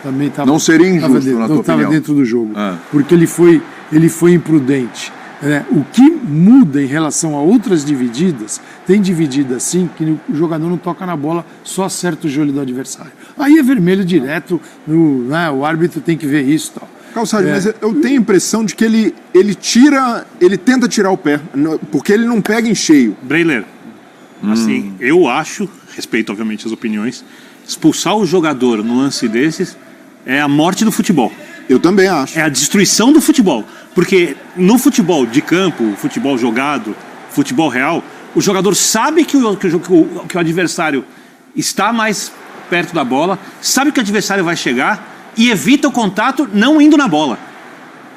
Também não seria injusto, na tua opinião? Não estava dentro do jogo. Porque ele foi imprudente. O que muda em relação a outras divididas, tem dividida assim, que o jogador não toca na bola, só acerta o joelho do adversário. Aí é vermelho direto, o árbitro tem que ver isso e tal. Calçado, mas eu tenho a impressão de que ele tenta tirar o pé, porque ele não pega em cheio. Breler, assim, eu acho, respeito obviamente as opiniões, expulsar o jogador no lance desses é a morte do futebol. Eu também acho. É a destruição do futebol. Porque no futebol de campo, futebol jogado, futebol real, O jogador sabe que o adversário está mais perto da bola, sabe que o adversário vai chegar e evita o contato não indo na bola.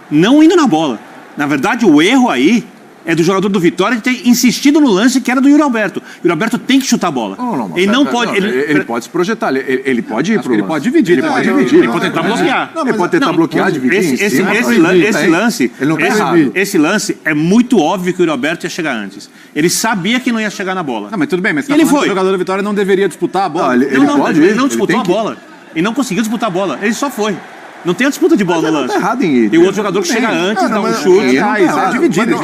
Não indo na bola. Na verdade, o erro aí é do jogador do Vitória de ter insistido no lance que era do Yuri Alberto. O Yuri Alberto tem que chutar a bola. Ele não pode... Ele pode se projetar, ele pode ir pro lance. Ele pode dividir. Ele pode tentar bloquear. Ele pode tentar bloquear, dividir Esse lance é muito óbvio que o Yuri Alberto ia chegar antes. Ele sabia que não ia chegar na bola. Não, mas tudo bem, mas ele foi. O jogador do Vitória não deveria disputar a bola. Ele não disputou a bola. Ele não conseguiu disputar a bola. Ele só foi. Não tem a disputa de bola no lance. Tá errado em ir. E o outro jogador que chega antes, dá um chute. É dividido.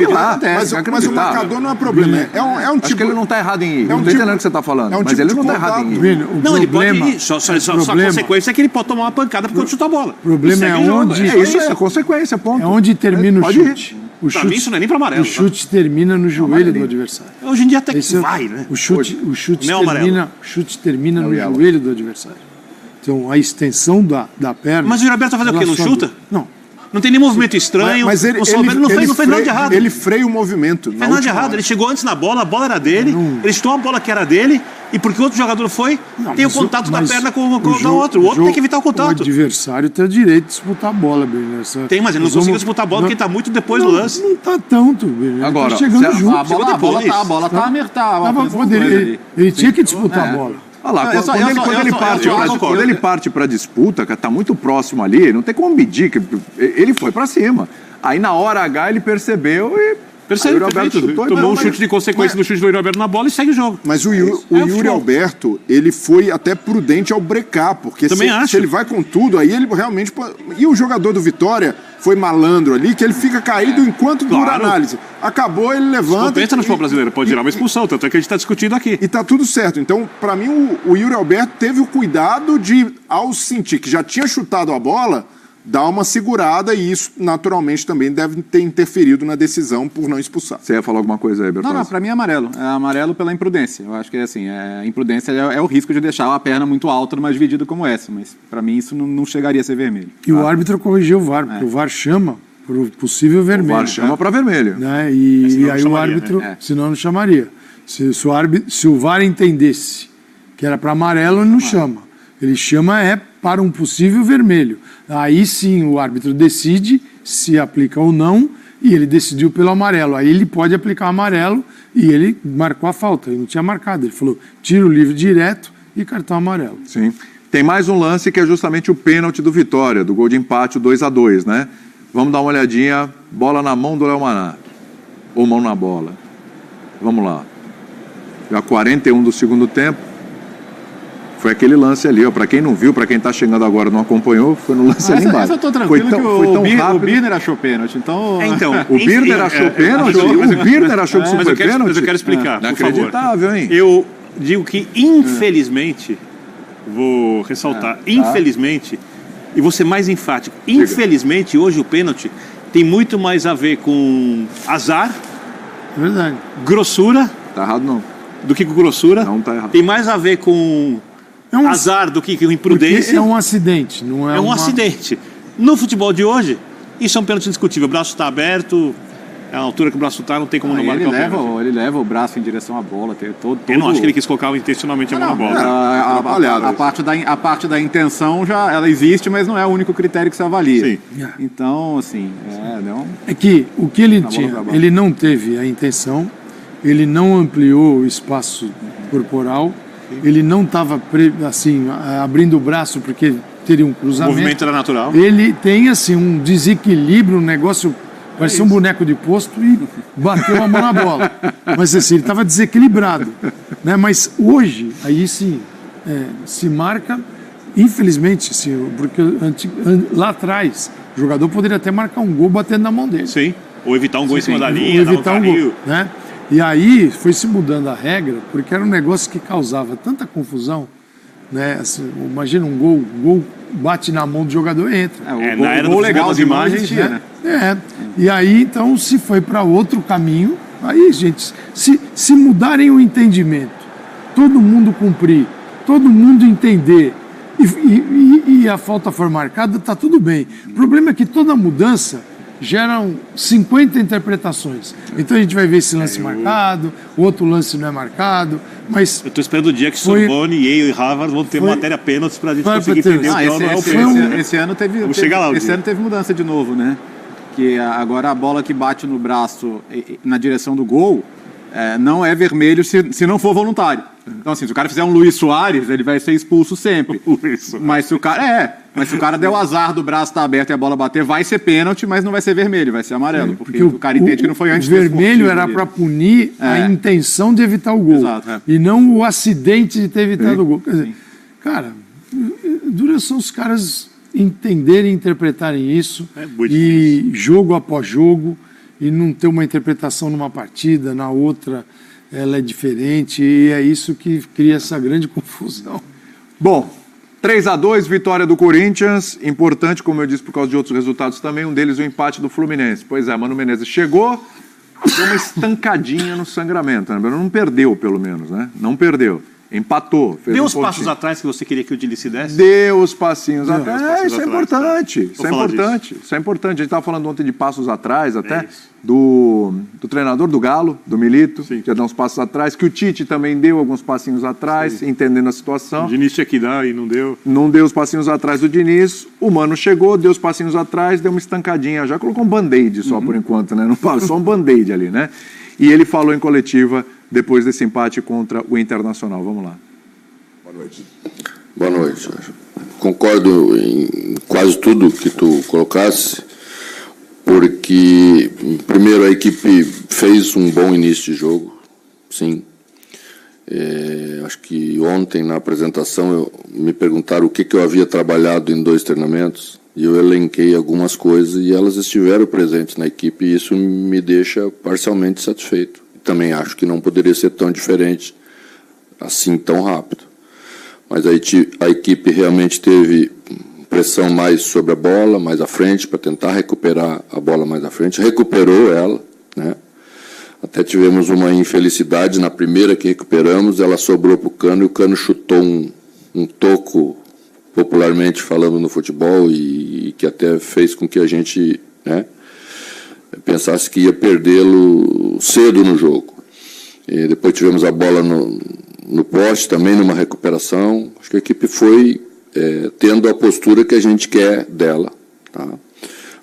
Mas o marcador não é problema. É um tipo... Acho que ele não tá errado em ir. Não tô entendendo o que você tá falando. Mas ele não tá errado em ir. Não, ele pode ir. Só a consequência é que ele pode tomar uma pancada porque chuta a bola. O problema é onde... Isso é a consequência, ponto. É onde termina o chute. Pra mim isso não é nem pra amarelo. O chute termina no joelho do adversário. Hoje em dia até que vai, né? O chute termina no joelho do adversário. Então, a extensão da perna... Mas o Yuri Alberto vai fazer o quê? Não chuta? Não. Não tem nem movimento estranho. Mas ele não fez nada de errado. Ele freia o movimento. Não fez nada de errado. Ele chegou antes na bola, a bola era dele, ele chutou a bola que era dele, e porque o outro jogador foi, tem o contato da perna com o outro. O outro tem que evitar o contato. O adversário tem o direito de disputar a bola, Bernardo. Tem, mas ele não conseguiu disputar a bola porque ele está muito depois do lance. Não está tanto, Bernardo. Agora, tá chegando junto. A bola tá Ele tinha que disputar a bola. Olha lá, quando ele parte para disputa, tá muito próximo ali, não tem como medir, que ele foi para cima. Aí na hora H ele percebeu e... Tomou um chute de consequência do chute do Yuri Alberto na bola e segue o jogo. Mas o Yuri Alberto, ele foi até prudente ao brecar, porque se ele vai com tudo, aí ele realmente... E o jogador do Vitória foi malandro ali, que ele fica caído enquanto dura a análise. Acabou, ele levanta... Pensa no futebol brasileiro, pode gerar uma expulsão, tanto é que a gente está discutindo aqui. E tá tudo certo. Então, para mim, o Yuri Alberto teve o cuidado de, ao sentir que já tinha chutado a bola, dar uma segurada, e isso naturalmente também deve ter interferido na decisão por não expulsar. Você ia falar alguma coisa aí, Bertozzi? Não, para mim é amarelo. É amarelo pela imprudência. Eu acho que assim, a imprudência é o risco de deixar a perna muito alta numa dividida como essa, mas para mim isso não chegaria a ser vermelho. E o árbitro corrigiu o VAR, porque o VAR chama para o possível vermelho. O VAR chama para vermelho. Né? E aí o árbitro, senão não chamaria. Se o VAR entendesse que era para amarelo, ele não chama. Ele chama para um possível vermelho. Aí sim o árbitro decide se aplica ou não, e ele decidiu pelo amarelo. Aí ele pode aplicar o amarelo e ele marcou a falta. Ele não tinha marcado. Ele falou, tira o livre direto e cartão amarelo. Sim. Tem mais um lance que é justamente o pênalti do Vitória, do gol de empate, o 2-2, né? Vamos dar uma olhadinha. Bola na mão do Léo Maná. Ou mão na bola. Vamos lá. Já 41 do segundo tempo. Foi aquele lance ali, ó. Para quem não viu, para quem está chegando agora e não acompanhou, foi no lance ali embaixo. Eu tô tranquilo que o Birner achou pênalti, então... O Birner achou pênalti? O Birner achou que isso foi pênalti? Mas eu quero explicar, por favor. Inacreditável, hein? Eu digo que, infelizmente, vou ressaltar, infelizmente, e vou ser mais enfático, infelizmente, hoje o pênalti tem muito mais a ver com azar, Verdade. Grossura... Tá errado, não. Do que com grossura. Não tá errado. Tem mais a ver com... azar do que com imprudência. Porque é um acidente, não é um acidente. No futebol de hoje, isso é um pênalti indiscutível. O braço está aberto, a altura que o braço está, não tem como não marcar o pênalti. Ele leva o braço em direção à bola. Eu não acho que ele quis colocar intencionalmente a mão na bola. A parte da intenção ela existe, mas não é o único critério que se avalia. Sim. Então, assim... É que o que ele tinha, ele não teve a intenção, ele não ampliou o espaço corporal, ele não estava assim, abrindo o braço porque teria um cruzamento. O movimento era natural. Ele tem assim, um desequilíbrio, um negócio, parecia um boneco de posto e bateu a mão na bola. Mas assim, ele estava desequilibrado. Né? Mas hoje, aí sim, se marca, infelizmente, assim, porque lá atrás, o jogador poderia até marcar um gol batendo na mão dele. Sim, ou evitar um gol em cima da linha, evitar um gol, né? E aí foi se mudando a regra, porque era um negócio que causava tanta confusão, né? Assim, imagina um gol bate na mão do jogador e entra. Na era do legal das imagens, né? E aí então se foi para outro caminho. Aí, gente, se mudarem o entendimento, todo mundo cumprir, todo mundo entender e a falta for marcada, tá tudo bem. O problema é que toda mudança geram 50 interpretações. Então a gente vai ver esse lance marcado, o outro lance não é marcado, mas... Eu estou esperando o dia que Sorbonne, Yale e Harvard vão ter matéria pênaltis para a gente conseguir entender o que não é o pênalti. Esse ano teve mudança de novo, né? Que agora a bola que bate no braço na direção do gol não é vermelho se não for voluntário. Então, assim, se o cara fizer um Luiz Soares, ele vai ser expulso sempre. Mas se o cara der o azar do braço estar aberto e a bola bater, vai ser pênalti, mas não vai ser vermelho, vai ser amarelo. Porque o cara entende que não foi antes. O vermelho era para punir a intenção de evitar o gol. Exato, e não o acidente de ter evitado o gol. Quer dizer, cara, dura são os caras entenderem e interpretarem isso, e jogo após jogo, e não ter uma interpretação numa partida, na outra ela é diferente, e é isso que cria essa grande confusão. Bom, 3-2, vitória do Corinthians, importante, como eu disse, por causa de outros resultados também, um deles o empate do Fluminense. Pois é, Mano Menezes chegou, deu uma estancadinha no sangramento, né? Não perdeu, pelo menos, né? Não perdeu. Empatou. Deu os passos atrás que você queria que o Diniz desse? Deu os passinhos atrás. Isso é importante. Isso é importante. Isso é importante. A gente estava falando ontem de passos atrás até, do treinador do Galo, do Milito, que ia dar uns passos atrás, que o Tite também deu alguns passinhos atrás, entendendo a situação. O Diniz tinha que dar e não deu. Não deu os passinhos atrás do Diniz. O Mano chegou, deu os passinhos atrás, deu uma estancadinha. Já colocou um band-aid só por enquanto, né? Não fala, só um band-aid ali, né? E ele falou em coletiva depois desse empate contra o Internacional. Vamos lá. Boa noite. Boa noite. Concordo em quase tudo que tu colocasse, porque, primeiro, a equipe fez um bom início de jogo, sim. Acho que ontem, na apresentação, me perguntaram o que eu havia trabalhado em 2 treinamentos, e eu elenquei algumas coisas, e elas estiveram presentes na equipe, e isso me deixa parcialmente satisfeito. Também acho que não poderia ser tão diferente, assim, tão rápido. Mas a equipe realmente teve pressão mais sobre a bola, mais à frente, para tentar recuperar a bola mais à frente. Recuperou ela, né? Até tivemos uma infelicidade na primeira que recuperamos, ela sobrou para o Cano, e o Cano chutou um toco, popularmente falando no futebol, e que até fez com que a gente, né, pensasse que ia perdê-lo cedo no jogo. E depois tivemos a bola no poste, também numa recuperação. Acho que a equipe foi tendo a postura que a gente quer dela. Tá?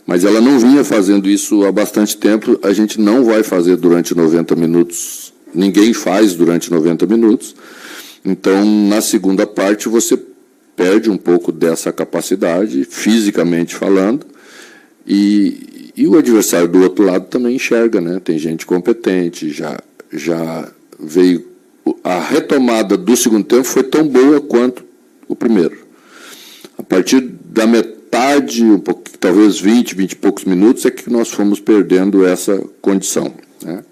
Mas ela não vinha fazendo isso há bastante tempo, a gente não vai fazer durante 90 minutos. Ninguém faz durante 90 minutos. Então, na segunda parte, você perde um pouco dessa capacidade, fisicamente falando, e o adversário do outro lado também enxerga, né? Tem gente competente, já veio... A retomada do segundo tempo foi tão boa quanto o primeiro. A partir da metade, talvez 20 e poucos minutos, é que nós fomos perdendo essa condição, né?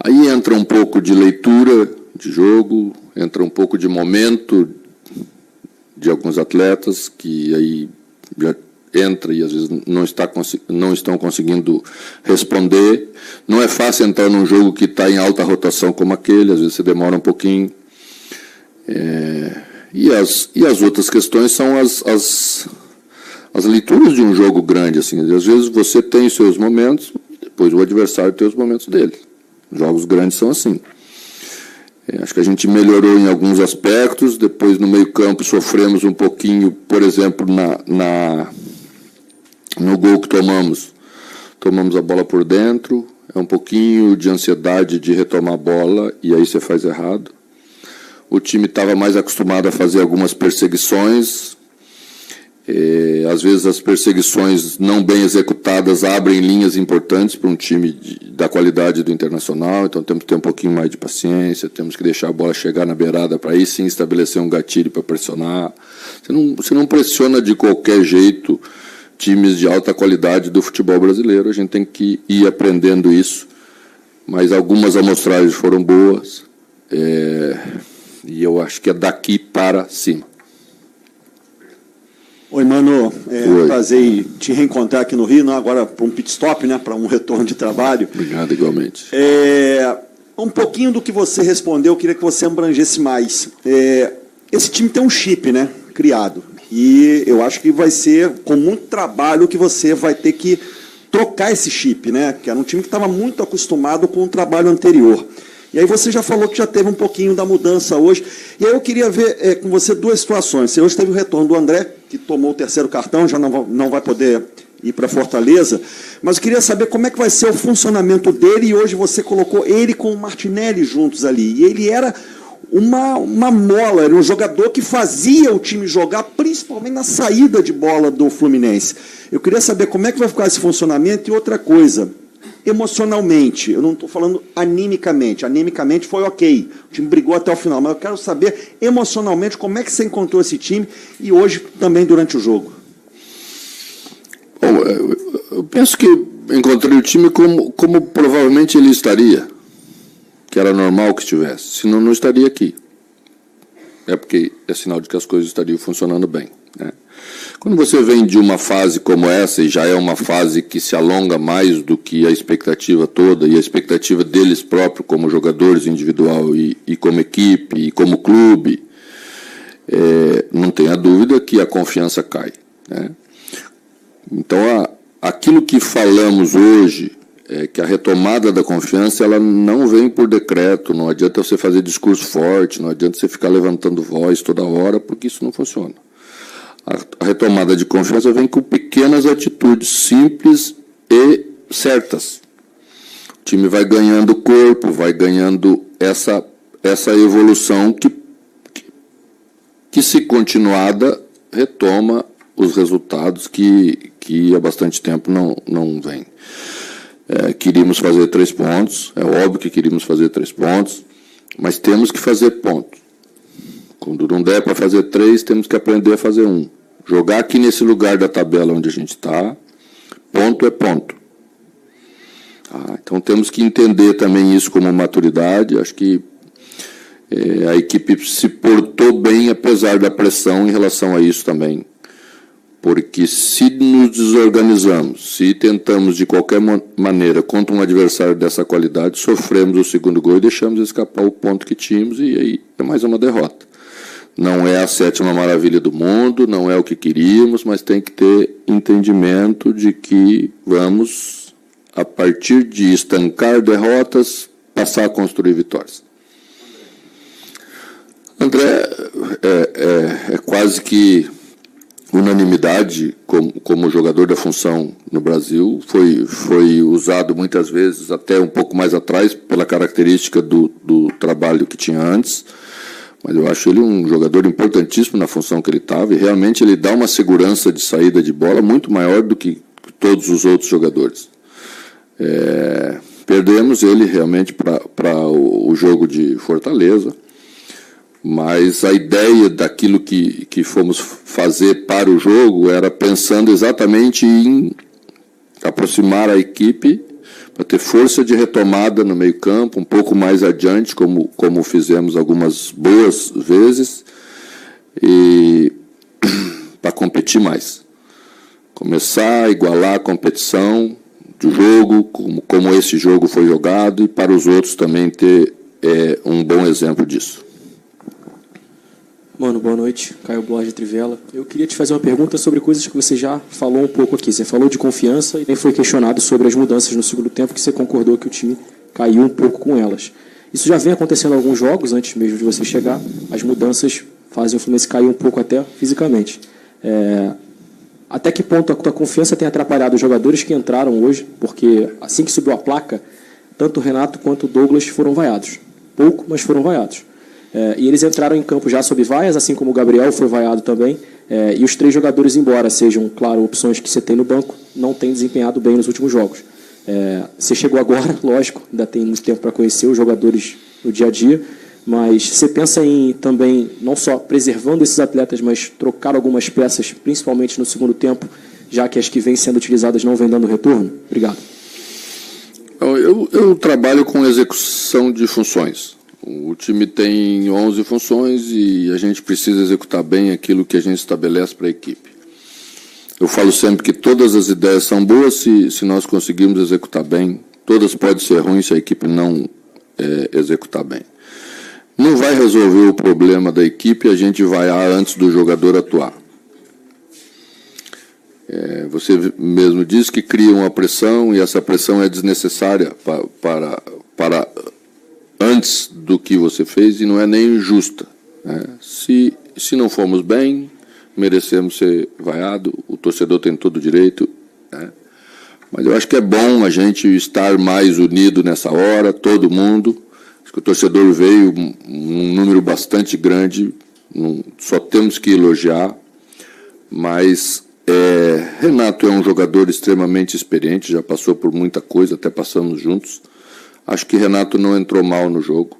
Aí entra um pouco de leitura de jogo, entra um pouco de momento de alguns atletas, que aí já entra e às vezes não estão conseguindo responder. Não é fácil entrar num jogo que está em alta rotação como aquele, às vezes você demora um pouquinho. E as outras questões são as leituras de um jogo grande. Assim. Às vezes você tem os seus momentos, depois o adversário tem os momentos dele. Jogos grandes são assim. Acho que a gente melhorou em alguns aspectos, depois no meio-campo sofremos um pouquinho, por exemplo, no gol que tomamos a bola por dentro, é um pouquinho de ansiedade de retomar a bola, e aí você faz errado. O time estava mais acostumado a fazer algumas perseguições, às vezes as perseguições não bem executadas abrem linhas importantes para um time da qualidade do Internacional, então temos que ter um pouquinho mais de paciência, temos que deixar a bola chegar na beirada para aí sim estabelecer um gatilho para pressionar. Você não pressiona de qualquer jeito times de alta qualidade do futebol brasileiro, a gente tem que ir aprendendo isso, mas algumas amostragens foram boas, e eu acho que é daqui para cima. Oi, Mano, um prazer te reencontrar aqui no Rio, não agora para um pit stop, né, para um retorno de trabalho. Obrigado, igualmente. Um pouquinho do que você respondeu, eu queria que você abrangesse mais. Esse time tem um chip, né, criado, e eu acho que vai ser com muito trabalho que você vai ter que trocar esse chip, né? Que era um time que estava muito acostumado com o trabalho anterior. E aí você já falou que já teve um pouquinho da mudança hoje. E aí eu queria ver com você duas situações. Você hoje teve o retorno do André, que tomou o terceiro cartão, já não vai poder ir para Fortaleza. Mas eu queria saber como é que vai ser o funcionamento dele, e hoje você colocou ele com o Martinelli juntos ali. E ele era uma mola, era um jogador que fazia o time jogar, principalmente na saída de bola do Fluminense. Eu queria saber como é que vai ficar esse funcionamento. E outra coisa, emocionalmente, eu não estou falando animicamente foi ok, o time brigou até o final, mas eu quero saber emocionalmente como é que você encontrou esse time e hoje também durante o jogo. Bom, eu penso que encontrei o time como provavelmente ele estaria, que era normal que estivesse, senão não estaria aqui. É porque é sinal de que as coisas estariam funcionando bem, né? Quando você vem de uma fase como essa, e já é uma fase que se alonga mais do que a expectativa toda, e a expectativa deles próprios como jogadores individual e como equipe, e como clube, não tenha dúvida que a confiança cai, né? Então, aquilo que falamos hoje, que a retomada da confiança ela não vem por decreto, não adianta você fazer discurso forte, não adianta você ficar levantando voz toda hora, porque isso não funciona. A retomada de confiança vem com pequenas atitudes simples e certas. O time vai ganhando corpo, vai ganhando essa evolução que se continuada, retoma os resultados que há bastante tempo não vem. Queríamos fazer 3 pontos, é óbvio que queríamos fazer 3 pontos, mas temos que fazer pontos. Quando não der para fazer 3, temos que aprender a fazer 1. Jogar aqui nesse lugar da tabela onde a gente está, ponto é ponto. Então temos que entender também isso como maturidade. Acho que a equipe se portou bem, apesar da pressão em relação a isso também. Porque se nos desorganizamos, se tentamos de qualquer maneira contra um adversário dessa qualidade, sofremos o segundo gol e deixamos escapar o ponto que tínhamos, e aí é mais uma derrota. Não é a 7ª maravilha do mundo, não é o que queríamos, mas tem que ter entendimento de que vamos, a partir de estancar derrotas, passar a construir vitórias. André é quase que unanimidade como jogador da função no Brasil, foi usado muitas vezes até um pouco mais atrás pela característica do trabalho que tinha antes, mas eu acho ele um jogador importantíssimo na função que ele estava, e realmente ele dá uma segurança de saída de bola muito maior do que todos os outros jogadores. Perdemos ele realmente para o jogo de Fortaleza, mas a ideia daquilo que fomos fazer para o jogo era pensando exatamente em aproximar a equipe para ter força de retomada no meio-campo, um pouco mais adiante, como fizemos algumas boas vezes, e para competir mais. Começar a igualar a competição do jogo, como esse jogo foi jogado, e para os outros também ter um bom exemplo disso. Mano, boa noite. Caio Borges, Trivela. Eu queria te fazer uma pergunta sobre coisas que você já falou um pouco aqui. Você falou de confiança e nem foi questionado sobre as mudanças no segundo tempo, que você concordou que o time caiu um pouco com elas. Isso já vem acontecendo em alguns jogos, antes mesmo de você chegar. As mudanças fazem o Fluminense cair um pouco até fisicamente. Até que ponto a tua confiança tem atrapalhado os jogadores que entraram hoje? Porque assim que subiu a placa, tanto o Renato quanto o Douglas foram vaiados. Pouco, mas foram vaiados. E eles entraram em campo já sob vaias, assim como o Gabriel foi vaiado também. E os 3 jogadores, embora sejam, claro, opções que você tem no banco, não têm desempenhado bem nos últimos jogos. Você chegou agora, lógico, ainda tem muito tempo para conhecer os jogadores no dia a dia, mas você pensa em também, não só preservando esses atletas, mas trocar algumas peças, principalmente no segundo tempo, já que as que vêm sendo utilizadas não vêm dando retorno? Obrigado. Eu trabalho com execução de funções. O time tem 11 funções e a gente precisa executar bem aquilo que a gente estabelece para a equipe. Eu falo sempre que todas as ideias são boas se nós conseguirmos executar bem. Todas podem ser ruins se a equipe não executar bem. Não vai resolver o problema da equipe a gente vaiar antes do jogador atuar. Você mesmo diz que cria uma pressão e essa pressão é desnecessária para antes do que você fez e não é nem justa. Né? Se não formos bem, merecemos ser vaiado, o torcedor tem todo o direito. Né? Mas eu acho que é bom a gente estar mais unido nessa hora, todo mundo. Acho que o torcedor veio um número bastante grande, só temos que elogiar, mas Renato é um jogador extremamente experiente, já passou por muita coisa, até passamos juntos. Acho que Renato não entrou mal no jogo.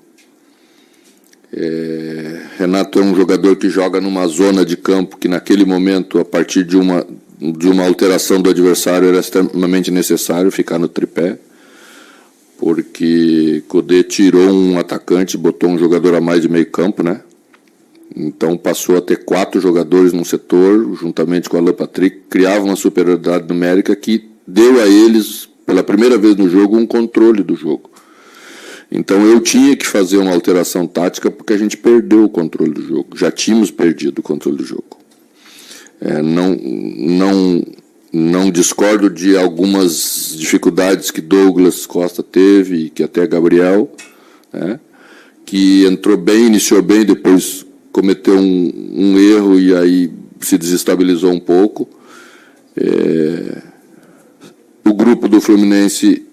Renato é um jogador que joga numa zona de campo que naquele momento, a partir de uma alteração do adversário, era extremamente necessário ficar no tripé, porque Codê tirou um atacante, botou um jogador a mais de meio campo, né? Então passou a ter 4 jogadores no setor, juntamente com o Alan Patrick, criava uma superioridade numérica que deu a eles, pela primeira vez no jogo, um controle do jogo. Então eu tinha que fazer uma alteração tática porque a gente perdeu o controle do jogo, já tínhamos perdido o controle do jogo. Não discordo de algumas dificuldades que Douglas Costa teve e que até Gabriel, né, que entrou bem, iniciou bem, depois cometeu um erro e aí se desestabilizou um pouco. O grupo do Fluminense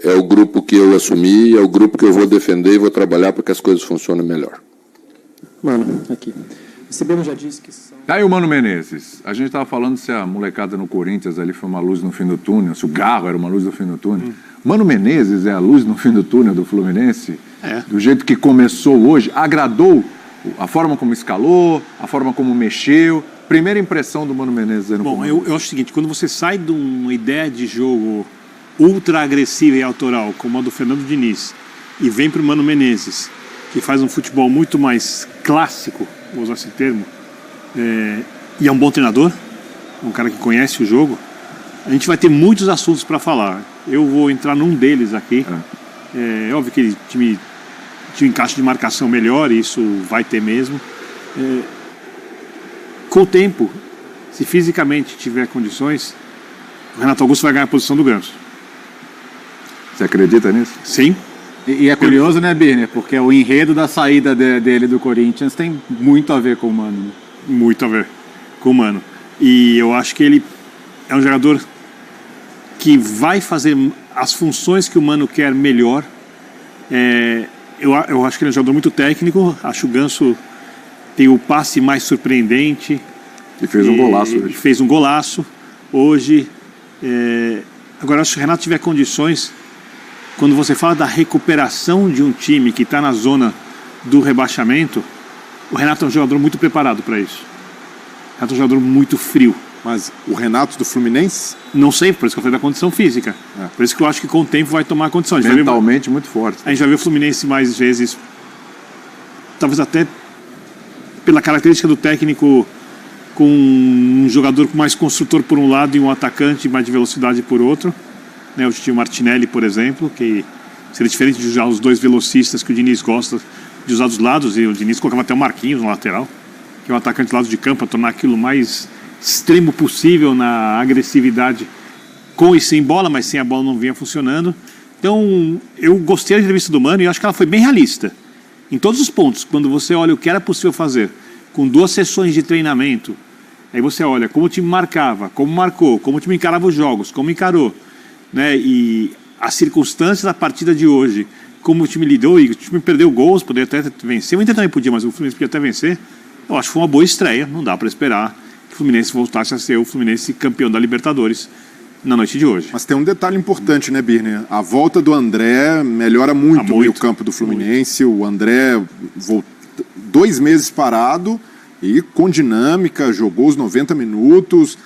é o grupo que eu assumi, é o grupo que eu vou defender e vou trabalhar para que as coisas funcionem melhor. Mano, aqui. Recebemos já disse que são... Tá aí o Mano Menezes. A gente estava falando se a molecada no Corinthians ali foi uma luz no fim do túnel, se o Garro era uma luz no fim do túnel. Mano Menezes é a luz no fim do túnel do Fluminense? Do jeito que começou hoje, agradou a forma como escalou, a forma como mexeu. Primeira impressão do Mano Menezes aí no comando. Eu acho o seguinte, quando você sai de uma ideia de jogo ultra agressiva e autoral, como a do Fernando Diniz, e vem para o Mano Menezes, que faz um futebol muito mais clássico, vou usar esse termo, e é um bom treinador, um cara que conhece o jogo, a gente vai ter muitos assuntos para falar. Eu vou entrar num deles aqui. É óbvio que ele tinha um encaixe de marcação melhor, e isso vai ter mesmo. Com o tempo, se fisicamente tiver condições, o Renato Augusto vai ganhar a posição do Ganso. Você acredita nisso? Sim. E é curioso, né, Birner? Porque o enredo da saída dele do Corinthians tem muito a ver com o Mano. Né? Muito a ver com o Mano. E eu acho que ele é um jogador que vai fazer as funções que o Mano quer melhor. Eu acho que ele é um jogador muito técnico. Acho que o Ganso tem o passe mais surpreendente. E fez um golaço hoje. Fez um golaço hoje. Agora, acho que o Renato tiver condições, quando você fala da recuperação de um time que está na zona do rebaixamento, o Renato é um jogador muito preparado para isso. O Renato é um jogador muito frio. Mas o Renato do Fluminense? Não sei, por isso que eu falei da condição física. Por isso que eu acho que com o tempo vai tomar condição. Mentalmente muito forte. A gente vai ver o Fluminense mais vezes, talvez até pela característica do técnico, com um jogador mais construtor por um lado e um atacante mais de velocidade por outro. Eu tinha o Martinelli, por exemplo, que seria diferente de usar os dois velocistas que o Diniz gosta de usar dos lados, e o Diniz colocava até o Marquinhos no lateral, que é um atacante do lado de campo, para tornar aquilo mais extremo possível na agressividade, com e sem bola, mas sem a bola não vinha funcionando. Então, eu gostei da entrevista do Mano e acho que ela foi bem realista. Em todos os pontos, quando você olha o que era possível fazer, com 2 sessões de treinamento, aí você olha como o time marcava, como marcou, como o time encarava os jogos, como encarou, né? E as circunstâncias da partida de hoje, como o time lidou, e o time perdeu gols, poderia até vencer, o Inter também podia, mas o Fluminense podia até vencer. Eu acho que foi uma boa estreia, não dá para esperar que o Fluminense voltasse a ser o Fluminense campeão da Libertadores na noite de hoje. Mas tem um detalhe importante, né, Birner? A volta do André melhora muito o meio-campo do Fluminense. Muito. O André 2 meses parado e com dinâmica, jogou os 90 minutos.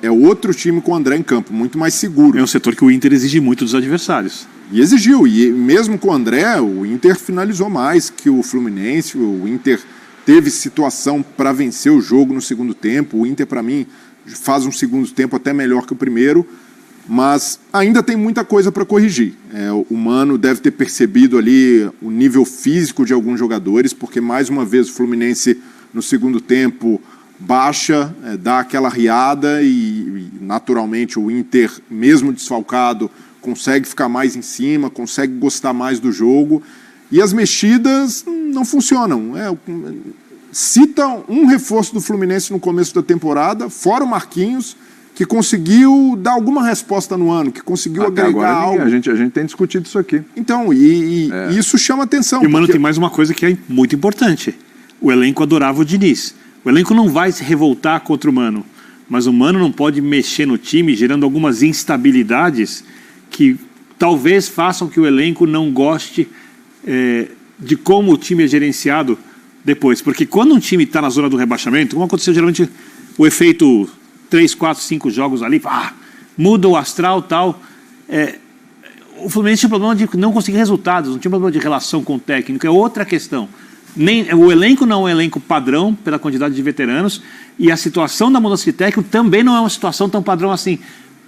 É outro time com o André em campo, muito mais seguro. É um setor que o Inter exige muito dos adversários. E exigiu, e mesmo com o André, o Inter finalizou mais que o Fluminense. O Inter teve situação para vencer o jogo no segundo tempo. O Inter, para mim, faz um segundo tempo até melhor que o primeiro, mas ainda tem muita coisa para corrigir. O Mano deve ter percebido ali o nível físico de alguns jogadores, porque mais uma vez o Fluminense no segundo tempo baixa, dá aquela riada e naturalmente o Inter, mesmo desfalcado, consegue ficar mais em cima, consegue gostar mais do jogo e as mexidas não funcionam. Cita um reforço do Fluminense no começo da temporada, fora o Marquinhos, que conseguiu dar alguma resposta no ano, que conseguiu Até agregar agora, algo. A gente tem discutido isso aqui. Então, isso chama atenção. E o Mano tem mais uma coisa que é muito importante. O elenco adorava o Diniz. O elenco não vai se revoltar contra o Mano, mas o Mano não pode mexer no time, gerando algumas instabilidades que talvez façam que o elenco não goste de como o time é gerenciado depois. Porque quando um time está na zona do rebaixamento, como aconteceu geralmente o efeito 3, 4, 5 jogos ali, muda o astral e tal. O Fluminense tinha problema de não conseguir resultados, não tinha problema de relação com o técnico, é outra questão. O elenco não é um elenco padrão pela quantidade de veteranos e a situação da mudança de técnico também não é uma situação tão padrão assim.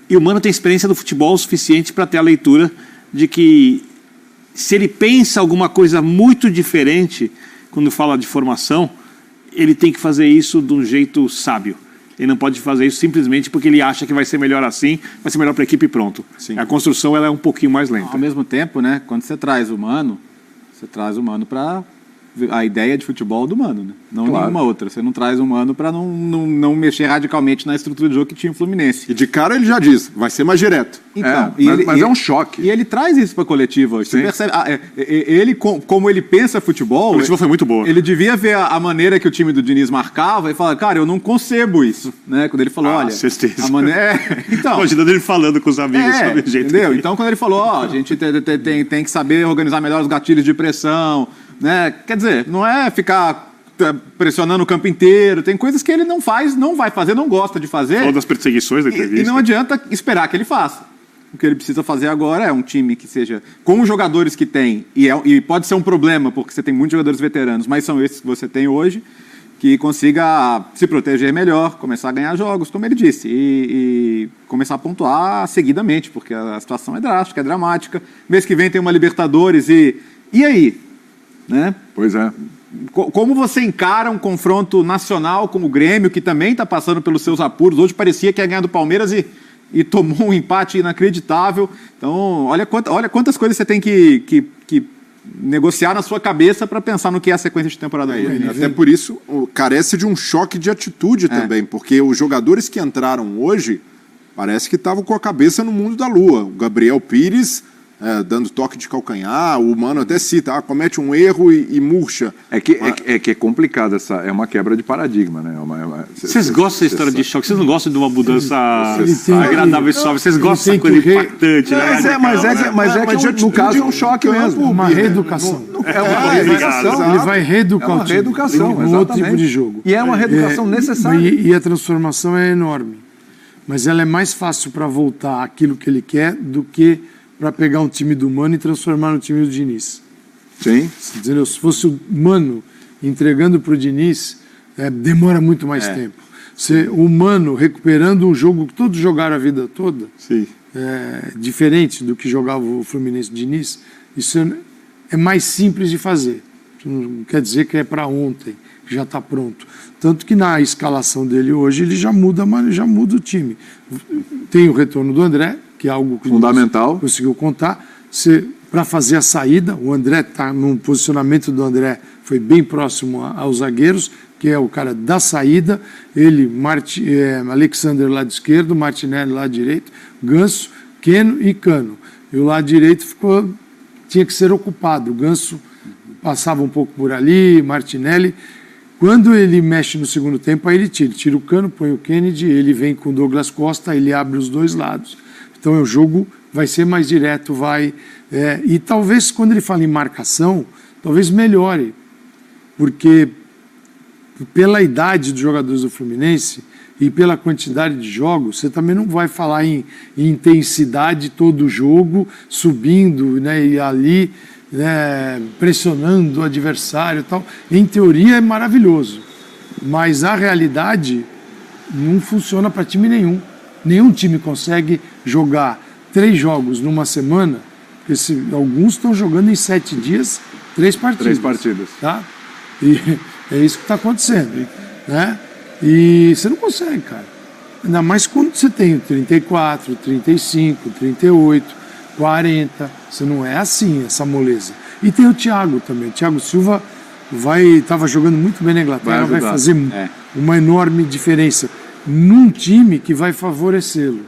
E o Mano tem experiência do futebol o suficiente para ter a leitura de que se ele pensa alguma coisa muito diferente quando fala de formação, ele tem que fazer isso de um jeito sábio. Ele não pode fazer isso simplesmente porque ele acha que vai ser melhor assim, vai ser melhor para a equipe e pronto. Sim. A construção ela é um pouquinho mais lenta. Ao mesmo tempo, né, quando você traz o Mano para a ideia de futebol do Mano, né? Não nenhuma outra. Você não traz o Mano para não mexer radicalmente na estrutura de jogo que tinha o Fluminense. E de cara ele já diz, vai ser mais direto. Então, mas é um choque. E ele traz isso para a coletiva hoje. Você percebe, ele, como ele pensa futebol... A coletiva foi muito boa. Ele devia ver a maneira que o time do Diniz marcava e falar, cara, eu não concebo isso. Né? Quando ele falou, olha... certeza. A maneira... Então, imaginando ele falando com os amigos sobre o jeito. Entendeu? Então, quando ele falou, a gente tem que saber organizar melhor os gatilhos de pressão, né? Quer dizer, não é ficar pressionando o campo inteiro, tem coisas que ele não faz, não vai fazer, não gosta de fazer. Falou das perseguições da entrevista. E não adianta esperar que ele faça. O que ele precisa fazer agora é um time que seja com os jogadores que tem, e pode ser um problema, porque você tem muitos jogadores veteranos, mas são esses que você tem hoje, que consiga se proteger melhor, começar a ganhar jogos, como ele disse, e começar a pontuar seguidamente, porque a situação é drástica, é dramática. Mês que vem tem uma Libertadores e aí? Né? Pois é. Como você encara um confronto nacional com o Grêmio, que também está passando pelos seus apuros? Hoje parecia que ia ganhar do Palmeiras e tomou um empate inacreditável. Então, olha quantas coisas você tem que negociar na sua cabeça para pensar no que é a sequência de temporada. Até por isso, carece de um choque de atitude também, porque os jogadores que entraram hoje parece que estavam com a cabeça no mundo da lua. O Gabriel Pires... dando toque de calcanhar, o Mano até cita, comete um erro e murcha. É que é complicado, é uma quebra de paradigma, né? Vocês gostam da história de choque? Vocês não gostam de uma mudança agradável e suave? Vocês gostam dessa coisa impactante, né? Mas é que no caso é um choque mesmo. Uma reeducação. É uma reeducação. Ele vai reeducar o time. Reeducação, um outro tipo de jogo. E é uma reeducação necessária. E a transformação é enorme. Mas ela é mais fácil para voltar àquilo que ele quer do que para pegar um time do Mano e transformar no time do Diniz. Sim. Entendeu? Se fosse o Mano entregando para o Diniz, demora muito mais tempo. O Mano recuperando um jogo que todos jogaram a vida toda, diferente do que jogava o Fluminense Diniz, isso é mais simples de fazer. Não quer dizer que é para ontem, que já está pronto. Tanto que na escalação dele hoje ele já muda o time. Tem o retorno do André, que é algo que fundamental. Conseguiu contar. Para fazer a saída, o André está num posicionamento do André, foi bem próximo aos zagueiros, que é o cara da saída. Ele, Alexander lado esquerdo, Martinelli lado direito, Ganso, Keno e Cano. E o lado direito tinha que ser ocupado. O Ganso passava um pouco por ali, Martinelli. Quando ele mexe no segundo tempo, aí ele tira o Cano, põe o Kennedy, ele vem com o Douglas Costa, ele abre os dois lados. Então o jogo vai ser mais direto, e talvez quando ele fala em marcação, talvez melhore, porque pela idade dos jogadores do Fluminense e pela quantidade de jogos, você também não vai falar em intensidade todo o jogo, subindo, né, e ali pressionando o adversário e tal. Em teoria é maravilhoso, mas a realidade não funciona para time nenhum. Nenhum time consegue jogar 3 jogos numa semana, porque alguns estão jogando em 7 dias 3 partidas. 3 partidas. Tá? E é isso que está acontecendo. Né? E você não consegue, cara. Ainda mais quando você tem 34, 35, 38, 40. Você não é assim, essa moleza. E tem o Thiago também. O Thiago Silva estava jogando muito bem na Inglaterra, vai fazer uma enorme diferença num time que vai favorecê-lo.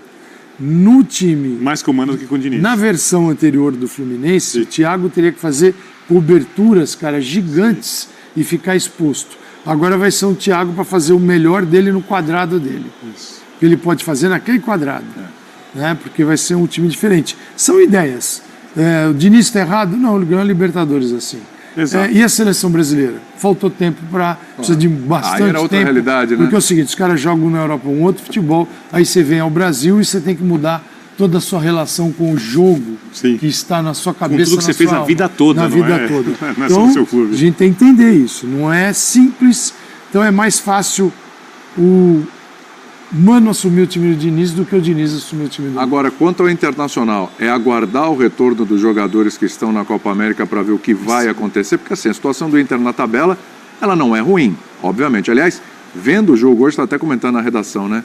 No time... Mais comando do que com o Diniz. Na versão anterior do Fluminense, o Thiago teria que fazer coberturas, cara, gigantes e ficar exposto. Agora vai ser um Thiago para fazer o melhor dele no quadrado dele. Isso. Que ele pode fazer naquele quadrado. Né? Porque vai ser um time diferente. São ideias. O Diniz está errado? Não, ele ganhou a Libertadores assim. E a seleção brasileira? Faltou tempo para... Precisa de bastante era outra tempo. Realidade, né? Porque é o seguinte, os caras jogam na Europa um outro futebol, aí você vem ao Brasil e você tem que mudar toda a sua relação com o jogo que está na sua cabeça, com tudo que você fez a vida toda, na vida toda. Não é só no seu clube. A gente tem que entender isso. Não é simples. Então é mais fácil o Mano assumir o time do Diniz do que o Diniz assumir o time do Mano. Agora, quanto ao Internacional, é aguardar o retorno dos jogadores que estão na Copa América para ver o que vai acontecer, porque assim, a situação do Inter na tabela, ela não é ruim, obviamente. Aliás, vendo o jogo hoje, está até comentando na redação, né?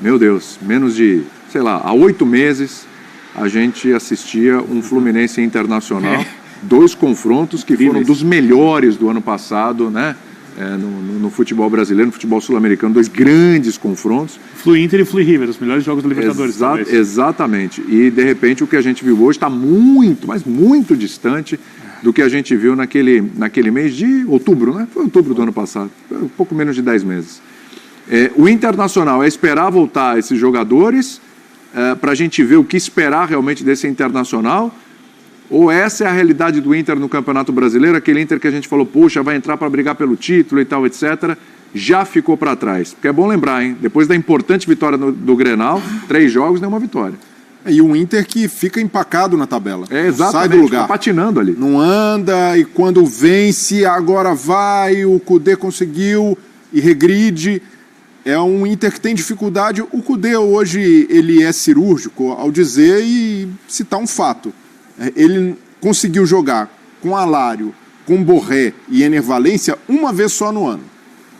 Meu Deus, menos de, sei lá, há 8 meses a gente assistia um Fluminense Internacional, 2 confrontos que foram dos melhores do ano passado, né? No futebol brasileiro, no futebol sul-americano, 2 grandes confrontos. Flu-Inter e Flu-River, os melhores jogos da Libertadores. Exatamente. E, de repente, o que a gente viu hoje está muito, mas muito distante do que a gente viu naquele mês de outubro, né? Foi outubro do ano passado, um pouco menos de 10 meses. O Internacional é esperar voltar esses jogadores para a gente ver o que esperar realmente desse Internacional. Ou essa é a realidade do Inter no Campeonato Brasileiro, aquele Inter que a gente falou, poxa, vai entrar para brigar pelo título e tal, etc., já ficou para trás. Porque é bom lembrar, hein? Depois da importante vitória do Grenal, 3 jogos, nenhuma vitória. E o Inter que fica empacado na tabela. Exatamente, sai do lugar. Fica patinando ali. Não anda, e quando vence, agora vai, o Kudê conseguiu e regride. É um Inter que tem dificuldade. O Kudê hoje, ele é cirúrgico ao dizer e citar um fato. Ele conseguiu jogar com Alário, com Borré e Ener Valencia uma vez só no ano.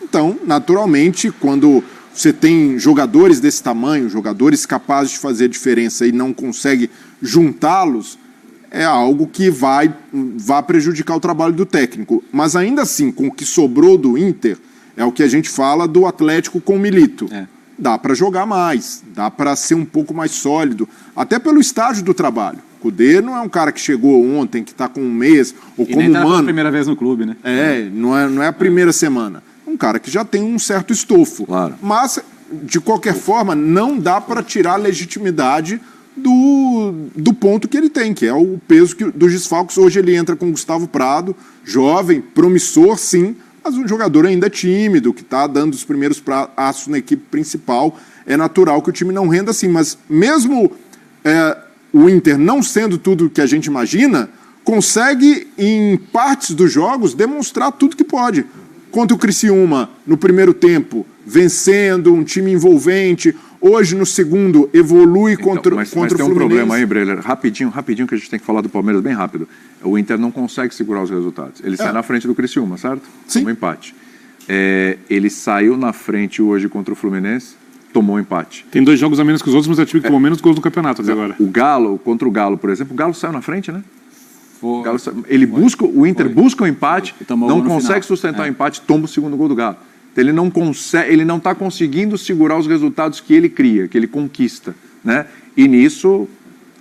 Então, naturalmente, quando você tem jogadores desse tamanho, jogadores capazes de fazer diferença e não consegue juntá-los, é algo que vai prejudicar o trabalho do técnico. Mas ainda assim, com o que sobrou do Inter, é o que a gente fala do Atlético com o Milito. Dá para jogar mais, dá para ser um pouco mais sólido, até pelo estágio do trabalho. O Kudê não é um cara que chegou ontem, que está com um mês, ou e como nem tá Mano. pela primeira vez no clube, né? Não é a primeira semana. Um cara que já tem um certo estofo. Claro. Mas, de qualquer forma, não dá para tirar a legitimidade do ponto que ele tem, que é o peso dos desfalques. Hoje ele entra com o Gustavo Prado, jovem, promissor, sim, mas um jogador ainda tímido, que está dando os primeiros passos na equipe principal. É natural que o time não renda assim, mas mesmo o Inter não sendo tudo que a gente imagina, consegue, em partes dos jogos, demonstrar tudo que pode. Contra o Criciúma, no primeiro tempo, vencendo, um time envolvente. Hoje, no segundo, evolui contra o Fluminense. Mas tem um problema aí, Breler. Rapidinho, que a gente tem que falar do Palmeiras bem rápido. O Inter não consegue segurar os resultados. Ele sai na frente do Criciúma, certo? Sim. Tomou empate. Ele saiu na frente hoje contra o Fluminense, tomou empate. Tem 2 jogos a menos que os outros, mas é o time que tomou menos gols no campeonato até agora. Contra o Galo, por exemplo, o Galo saiu na frente, né? O Inter busca o empate, não consegue sustentar o empate, toma o segundo gol do Galo. Então ele não está conseguindo segurar os resultados que ele cria, que ele conquista, né? E nisso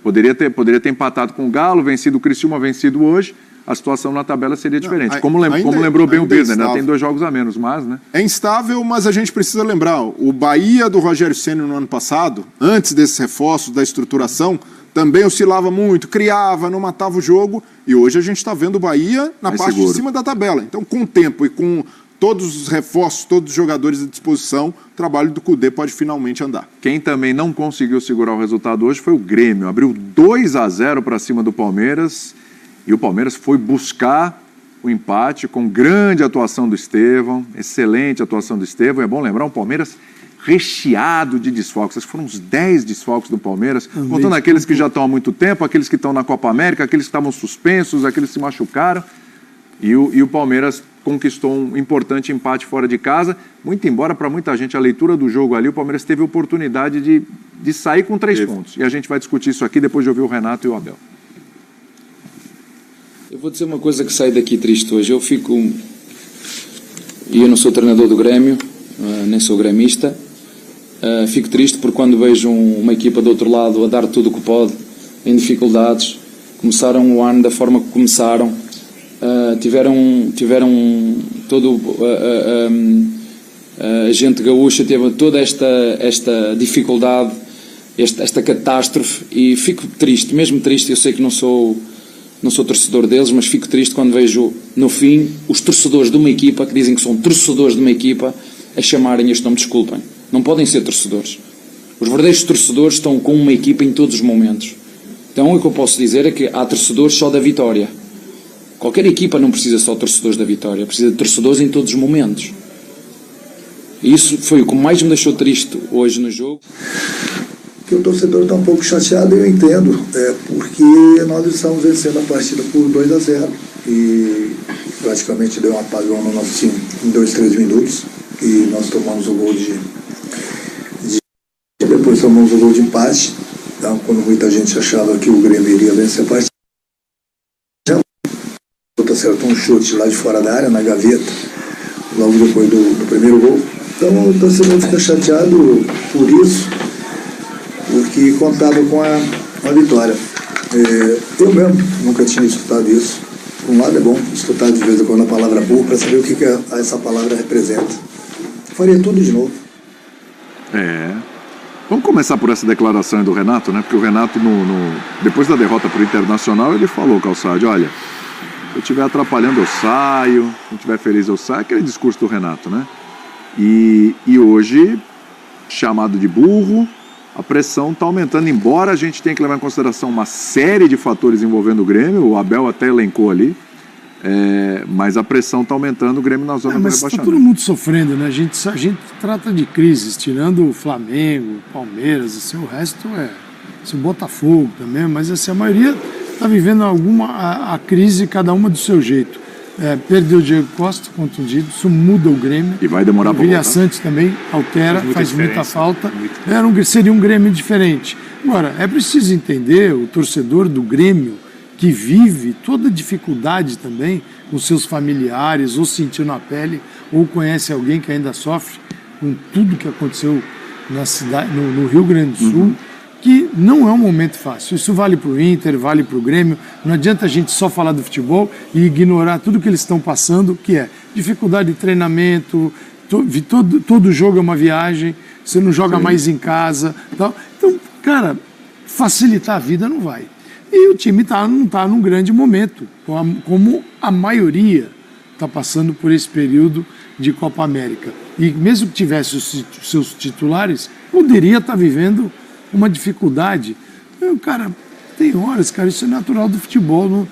poderia ter empatado com o Galo, vencido o Criciúma, vencido hoje, a situação na tabela seria diferente. Como lembrou bem o Birner, né? Tem 2 jogos a menos, mas, né? É instável, mas a gente precisa lembrar, o Bahia do Rogério Ceni no ano passado, antes desses reforços da estruturação, também oscilava muito, criava, não matava o jogo, e hoje a gente está vendo o Bahia na parte de cima da tabela. Então, com o tempo e com todos os reforços, todos os jogadores à disposição, o trabalho do Kudê pode finalmente andar. Quem também não conseguiu segurar o resultado hoje foi o Grêmio. Abriu 2-0 para cima do Palmeiras, e o Palmeiras foi buscar o empate com grande atuação do Estevão, excelente atuação do Estevão. É bom lembrar, um Palmeiras recheado de desfalques. Foram uns 10 desfalques do Palmeiras, contando aqueles que já estão há muito tempo, aqueles que estão na Copa América, aqueles que estavam suspensos, aqueles que se machucaram. E o Palmeiras conquistou um importante empate fora de casa. Muito embora, para muita gente, a leitura do jogo ali, o Palmeiras teve oportunidade de sair com 3 pontos. E a gente vai discutir isso aqui depois de ouvir o Renato e o Abel. Eu vou dizer uma coisa que sai daqui triste hoje. Eu não sou treinador do Grêmio, nem sou gremista. Fico triste porque quando vejo uma equipa do outro lado a dar tudo o que pode, em dificuldades, começaram o ano da forma que começaram, tiveram todo a gente gaúcha teve toda esta dificuldade, esta catástrofe, e fico triste, mesmo triste. Eu sei que não sou torcedor deles, mas fico triste quando vejo, no fim, os torcedores de uma equipa, que dizem que são torcedores de uma equipa, a chamarem este nome. Desculpem, não podem ser torcedores. Os verdadeiros torcedores estão com uma equipa em todos os momentos. Então o que eu posso dizer é que há torcedores só da vitória. Qualquer equipa não precisa só de torcedores da vitória, precisa de torcedores em todos os momentos. E isso foi o que mais me deixou triste hoje no jogo. Que o torcedor está um pouco chateado, eu entendo, porque nós estamos vencendo a partida por 2-0 e praticamente deu um apagão no nosso time em 2-3 minutos, e nós tomamos o gol depois tomamos o gol de empate. Então, quando muita gente achava que o Grêmio iria vencer a partida, acertou um chute lá de fora da área, na gaveta, logo depois do primeiro gol. Então o torcedor fica chateado por isso, porque contava com a vitória. Eu mesmo nunca tinha escutado isso. Por um lado é bom escutar de vez em quando a palavra burro para saber o que essa palavra representa. Faria tudo de novo. Vamos começar por essa declaração do Renato, né? Porque o Renato, depois da derrota para o Internacional, ele falou, Calçade, olha, se eu estiver atrapalhando eu saio, se eu estiver feliz eu saio, aquele discurso do Renato, né? E hoje, chamado de burro, a pressão está aumentando, embora a gente tenha que levar em consideração uma série de fatores envolvendo o Grêmio, o Abel até elencou ali, mas a pressão está aumentando, o Grêmio na zona do rebaixamento. Mas está todo mundo sofrendo, né? A gente trata de crises, tirando o Flamengo, Palmeiras, assim, o resto o Botafogo também, mas assim, a maioria está vivendo a crise, cada uma do seu jeito. Perdeu o Diego Costa, contundido, isso muda o Grêmio. E vai demorar para voltar. O William Santos também altera, faz muita falta. Seria um Grêmio diferente. Agora, é preciso entender o torcedor do Grêmio, que vive toda dificuldade também com seus familiares, ou sentiu na pele, ou conhece alguém que ainda sofre com tudo que aconteceu na cidade, no Rio Grande do Sul, que não é um momento fácil. Isso vale para o Inter, vale para o Grêmio. Não adianta a gente só falar do futebol e ignorar tudo que eles estão passando, que é dificuldade de treinamento, todo jogo é uma viagem, você não joga mais em casa. Tal. Então, cara, facilitar a vida não vai. E o time não está num grande momento, como a maioria está passando por esse período de Copa América. E mesmo que tivesse os seus titulares, poderia estar vivendo uma dificuldade. Cara, tem horas, cara, isso é natural do futebol.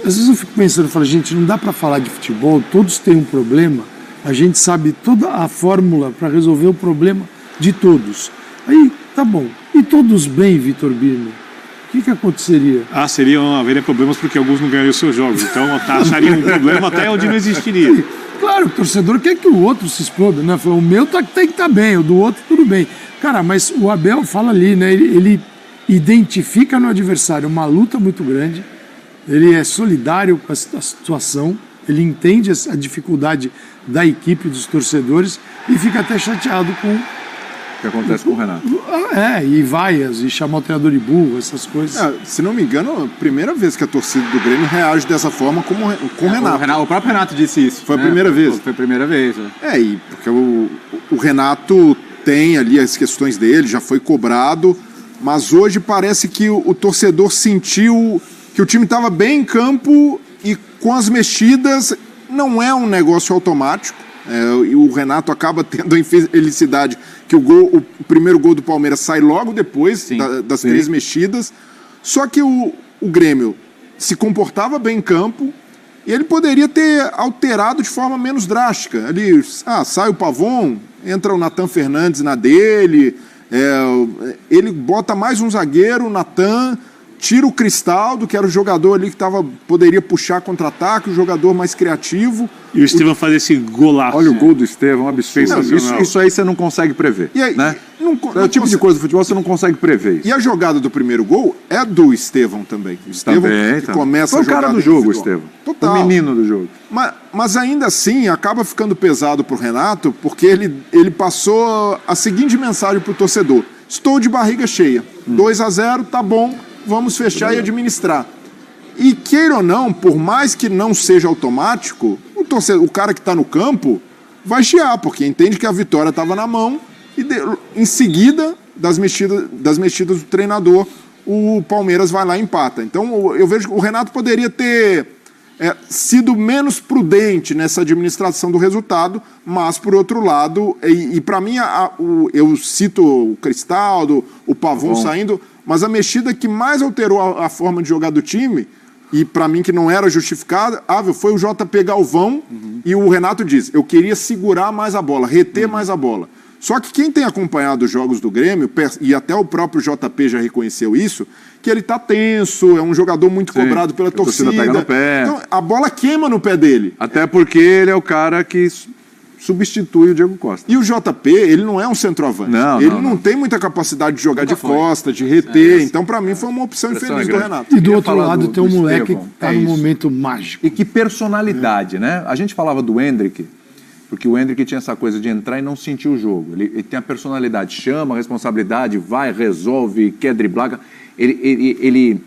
Às vezes eu fico pensando, gente, não dá para falar de futebol, todos têm um problema, a gente sabe toda a fórmula para resolver o problema de todos. Aí, tá bom. E todos bem, Vitor Birner? O que aconteceria? Haveria problemas porque alguns não ganhariam os seus jogos. Então, achariam um problema até onde não existiria. Claro, o torcedor quer que o outro se exploda, né? O meu tem que estar bem, o do outro tudo bem. Cara, mas o Abel fala ali, né? Ele identifica no adversário uma luta muito grande, ele é solidário com a situação, ele entende a dificuldade da equipe, dos torcedores, e fica até chateado com o que acontece com o Renato. E vaias, e chamar o treinador de burro, essas coisas. Se não me engano, a primeira vez que a torcida do Grêmio reage dessa forma com o Renato. O próprio Renato disse isso. Foi a primeira vez? Foi a primeira vez. E porque o Renato tem ali as questões dele, já foi cobrado, mas hoje parece que o torcedor sentiu que o time estava bem em campo e com as mexidas não é um negócio automático. E o Renato acaba tendo a infelicidade que o primeiro gol do Palmeiras sai logo depois das 3 mexidas. Só que o Grêmio se comportava bem em campo e ele poderia ter alterado de forma menos drástica. Ali, sai o Pavon, entra o Nathan Fernandes na dele, ele bota mais um zagueiro, o Nathan, tira o Cristaldo, que era o jogador ali que poderia puxar contra-ataque, o jogador mais criativo. E o Estevão faz esse golaço. Olha o gol do Estevão, um absurdo. Sensacional. Isso aí você não consegue prever. E aí, né? não É o tipo de coisa do futebol você não consegue prever isso. E a jogada do primeiro gol é do Estevão também. O Estevão que começa Foi o cara do jogo, o Estevão. Total. O menino do jogo. Mas ainda assim, acaba ficando pesado pro Renato, porque ele passou a seguinte mensagem pro torcedor. Estou de barriga cheia. 2-0, tá bom, vamos fechar e administrar. E queira ou não, por mais que não seja automático, o cara que está no campo vai chiar, porque entende que a vitória estava na mão e em seguida das mexidas do treinador, o Palmeiras vai lá e empata. Então eu vejo que o Renato poderia ter sido menos prudente nessa administração do resultado, mas por outro lado, e para mim eu cito o Cristaldo, o Pavon saindo, mas a mexida que mais alterou a forma de jogar do time, e para mim que não era justificada, foi o JP Galvão, e o Renato diz, eu queria segurar mais a bola, reter mais a bola. Só que quem tem acompanhado os jogos do Grêmio, e até o próprio JP já reconheceu isso, que ele tá tenso, é um jogador muito cobrado pela torcida. Pega no pé. Então, a bola queima no pé dele. Até porque ele é o cara que substitui o Diego Costa. E o JP, ele não é um centroavante. Ele não tem muita capacidade de jogar de costa, de reter. Então, para mim, foi uma opção infeliz do Renato. E do outro lado tem um moleque que tá num momento mágico. E que personalidade, né? A gente falava do Endrick, porque o Endrick tinha essa coisa de entrar e não sentir o jogo. Ele tem a personalidade, chama a responsabilidade, vai, resolve, quer driblar. Ele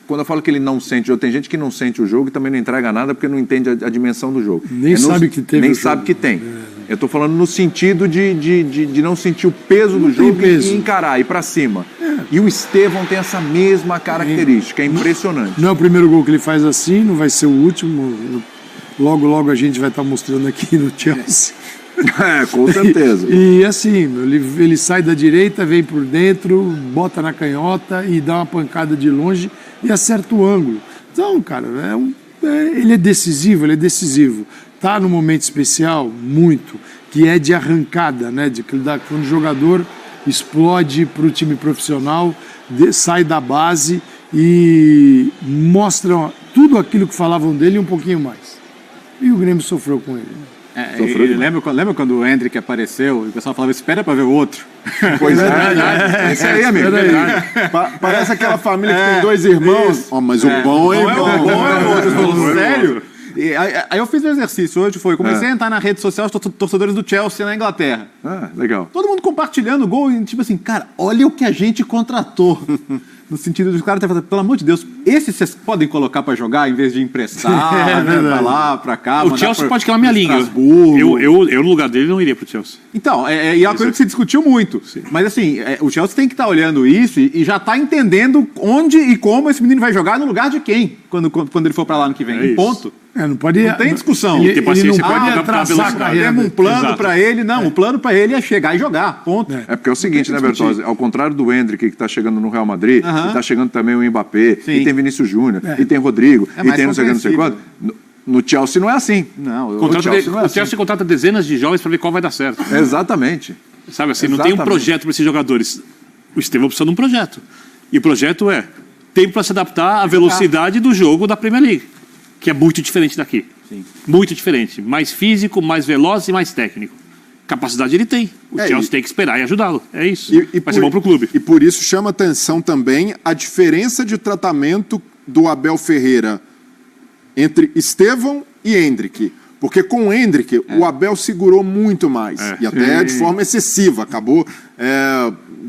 quando eu falo que ele não sente, tem gente que não sente o jogo e também não entrega nada porque não entende a dimensão do jogo. Nem sabe que teve. Nem sabe que tem. Eu estou falando no sentido de não sentir o peso do jogo e encarar, ir para cima. E o Estevão tem essa mesma característica, é impressionante. Não é o primeiro gol que ele faz assim, não vai ser o último. Logo a gente vai estar mostrando aqui no Chelsea. Com certeza. E assim, ele sai da direita, vem por dentro, bota na canhota e dá uma pancada de longe e acerta o ângulo. Então, cara, ele é decisivo. Tá num momento especial, muito, que é de arrancada, né? Quando o jogador explode para o time profissional, sai da base e mostra tudo aquilo que falavam dele e um pouquinho mais. E o Grêmio sofreu com ele. Lembra quando o Endrick apareceu e o pessoal falava, espera pra ver o outro? Pois é. Esse aí, amigo. Parece aquela família que tem dois irmãos. Mas o bom é bom. Sério? Aí eu fiz um exercício hoje, comecei a entrar na rede social os torcedores do Chelsea na Inglaterra. Legal. Todo mundo compartilhando o gol e tipo assim, cara, olha o que a gente contratou. No sentido dos caras ter falado, pelo amor de Deus, esse vocês podem colocar pra jogar em vez de emprestar, pra lá, pra cá. O Chelsea pode queimar minha língua. Eu no lugar dele não iria pro Chelsea. Então, é uma coisa que se discutiu muito. Sim. Mas assim, o Chelsea tem que estar olhando isso e já tá entendendo onde e como esse menino vai jogar no lugar de quem, quando ele for pra lá no que vem. Ponto. Não tem discussão. Ele não pode atrasar a carreira. Temos um plano para ele. Não, o plano para ele é chegar e jogar. Ponto. É porque é o seguinte, né, Bertozzi? Ao contrário do Endrick, que está chegando no Real Madrid, está chegando também o Mbappé, e tem Vinícius Júnior, e tem Rodrigo, e tem não sei quanto. No Chelsea não é assim. Não, o Chelsea contrata dezenas de jovens para ver qual vai dar certo. Exatamente. Sabe assim, não tem um projeto para esses jogadores. O Estevão precisa de um projeto. E o projeto é tempo para se adaptar à velocidade do jogo da Premier League, que é muito diferente daqui. Sim. Muito diferente. Mais físico, mais veloz e mais técnico. Capacidade ele tem. O Chelsea tem que esperar e ajudá-lo. É isso. Vai ser bom para o clube. E por isso chama atenção também a diferença de tratamento do Abel Ferreira entre Estevão e Endrick. Porque com o Endrick, o Abel segurou muito mais. E até de forma excessiva. Acabou,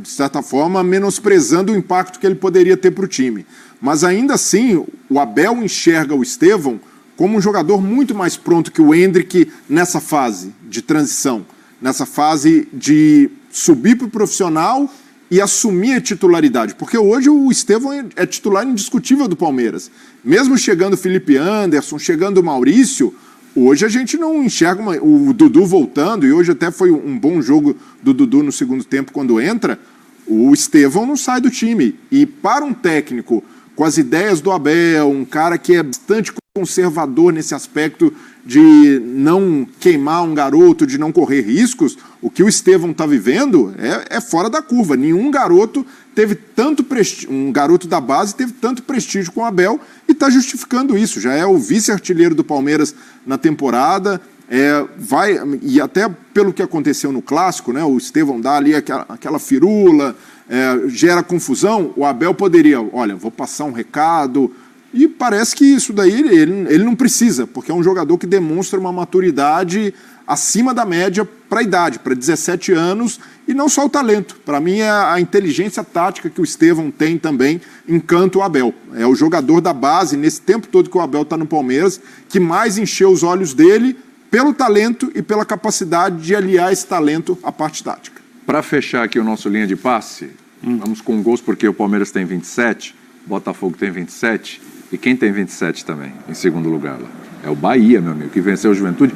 de certa forma, menosprezando o impacto que ele poderia ter para o time. Mas ainda assim, o Abel enxerga o Estevão como um jogador muito mais pronto que o Endrick nessa fase de transição, nessa fase de subir para o profissional e assumir a titularidade. Porque hoje o Estevão é titular indiscutível do Palmeiras. Mesmo chegando o Felipe Anderson, chegando o Maurício, hoje a gente não enxerga o Dudu voltando, e hoje até foi um bom jogo do Dudu no segundo tempo quando entra, o Estevão não sai do time. E para um técnico com as ideias do Abel, um cara que é bastante conservador nesse aspecto de não queimar um garoto, de não correr riscos, o que o Estevão está vivendo é fora da curva. Nenhum garoto teve tanto prestígio, um garoto da base teve tanto prestígio com o Abel e está justificando isso. Já é o vice-artilheiro do Palmeiras na temporada. E até pelo que aconteceu no Clássico, né, o Estevão dá ali aquela firula, gera confusão, o Abel poderia, olha, vou passar um recado, e parece que isso daí ele não precisa, porque é um jogador que demonstra uma maturidade acima da média para a idade, para 17 anos, e não só o talento. Para mim é a inteligência tática que o Estevão tem também, encanta o Abel. É o jogador da base, nesse tempo todo que o Abel está no Palmeiras, que mais encheu os olhos dele pelo talento e pela capacidade de aliar esse talento à parte tática. Para fechar aqui o nosso linha de passe, vamos com gols, porque o Palmeiras tem 27, o Botafogo tem 27, e quem tem 27 também, em segundo lugar lá? É o Bahia, meu amigo, que venceu o Juventude.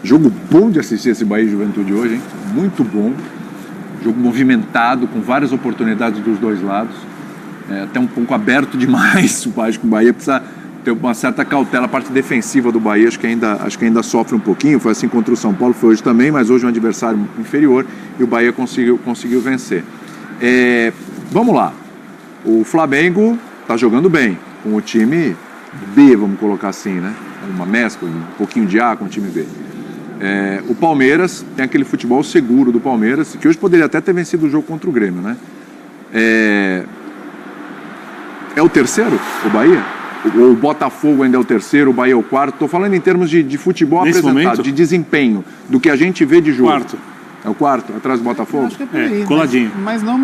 Jogo bom de assistir esse Bahia e Juventude hoje, hein? Muito bom. Jogo movimentado, com várias oportunidades dos dois lados. Até um pouco aberto demais. Acho que o Bahia precisa ter uma certa cautela. A parte defensiva do Bahia acho que ainda sofre um pouquinho. Foi assim contra o São Paulo, foi hoje também, mas hoje é um adversário inferior e o Bahia conseguiu vencer. Vamos lá. O Flamengo está jogando bem com o time B, vamos colocar assim, né? Uma mescla, um pouquinho de A com o time B. O Palmeiras tem aquele futebol seguro do Palmeiras, que hoje poderia até ter vencido o jogo contra o Grêmio, né? É o terceiro, o Bahia? O Botafogo ainda é o terceiro, o Bahia é o quarto. Estou falando em termos de futebol nesse apresentado, momento, de desempenho, do que a gente vê de jogo. Quarto. É o quarto, atrás do Botafogo? Eu acho que é por aí, coladinho. Mas não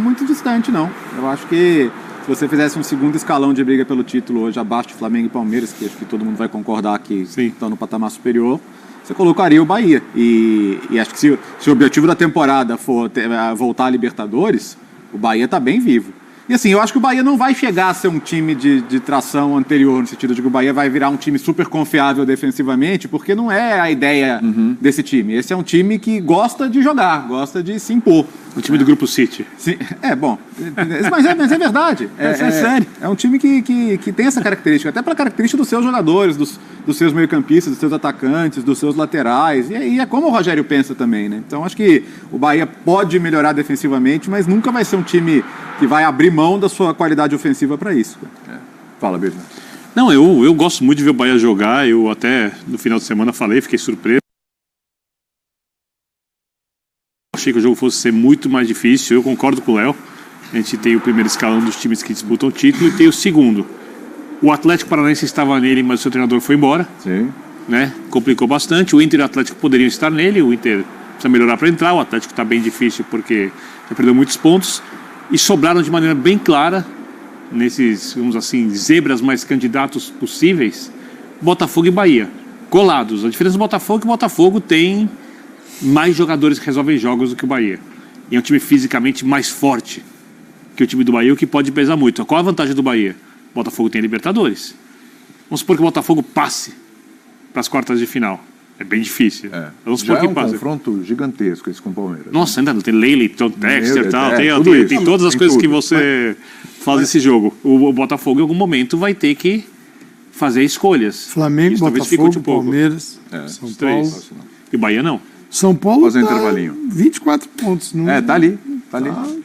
muito distante, não. Eu acho que se você fizesse um segundo escalão de briga pelo título hoje, abaixo de Flamengo e Palmeiras, que acho que todo mundo vai concordar que estão no patamar superior, você colocaria o Bahia. E acho que se o objetivo da temporada for voltar à Libertadores, o Bahia está bem vivo. E assim, eu acho que o Bahia não vai chegar a ser um time de tração anterior, no sentido de que o Bahia vai virar um time super confiável defensivamente, porque não é a ideia desse time. Esse é um time que gosta de jogar, gosta de se impor. O time do Grupo City. Sim, bom. Mas é verdade. É sério. É um time que tem essa característica, até pela característica dos seus jogadores, dos seus meio-campistas, dos seus atacantes, dos seus laterais. E é como o Rogério pensa também, né? Então acho que o Bahia pode melhorar defensivamente, mas nunca vai ser um time que vai abrir mão da sua qualidade ofensiva para isso. Fala, Birna. Não, eu gosto muito de ver o Bahia jogar. Eu até no final de semana fiquei surpreso. Achei que o jogo fosse ser muito mais difícil. Eu concordo com o Léo. A gente tem o primeiro escalão dos times que disputam o título e tem o segundo. O Atlético Paranaense estava nele, mas o seu treinador foi embora. Sim. Né? Complicou bastante. O Inter e o Atlético poderiam estar nele. O Inter precisa melhorar para entrar. O Atlético está bem difícil porque já perdeu muitos pontos. E sobraram de maneira bem clara, nesses, vamos assim, zebras mais candidatos possíveis, Botafogo e Bahia. Colados. A diferença do Botafogo é que o Botafogo tem mais jogadores que resolvem jogos do que o Bahia. E é um time fisicamente mais forte que o time do Bahia, o que pode pesar muito. Qual a vantagem do Bahia? O Botafogo tem Libertadores. Vamos supor que o Botafogo passe para as quartas de final. É bem difícil. Vamos supor que passe. Confronto gigantesco esse com o Palmeiras. Nossa, ainda tem Leila, Tom Texter e tal. Tem todas as coisas que você faz nesse jogo. O Botafogo, em algum momento, vai ter que fazer escolhas. Flamengo, Botafogo, Palmeiras, São Paulo. E Bahia não. São Paulo fazer um intervalinho. 24 pontos. Não... tá ali.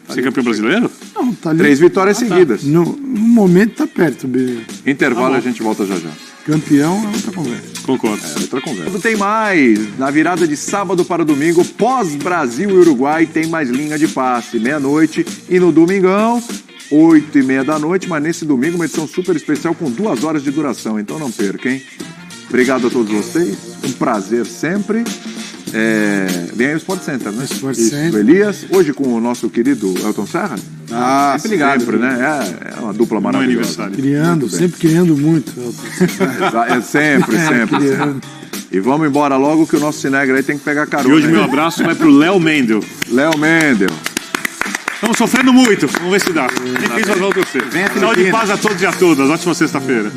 Você é campeão brasileiro? Não, tá ali. 3 vitórias seguidas. No momento tá perto, beleza. Intervalo, a gente volta já. Campeão é outra conversa. Concordo. Outra conversa. Tem mais. Na virada de sábado para domingo, pós-Brasil e Uruguai, tem mais linha de passe. Meia-noite e no domingão, 8h30 da noite. Mas nesse domingo, uma edição super especial com 2 horas de duração. Então não perca, hein? Obrigado a todos vocês. Um prazer sempre. Vem aí o Sport Center, né? Sport Center. O Elias, hoje com o nosso querido Elton Serra. Sempre ligado. Sempre, né? É uma dupla maravilhosa. Sempre criando muito. Sempre. E vamos embora logo que o nosso Cinegra aí tem que pegar carona. E hoje meu abraço vai pro Léo Mendel. Estamos sofrendo muito. Vamos ver se dá. Difícil, mas vamos torcer. Saúde e paz a todos e a todas. Ótima sexta-feira.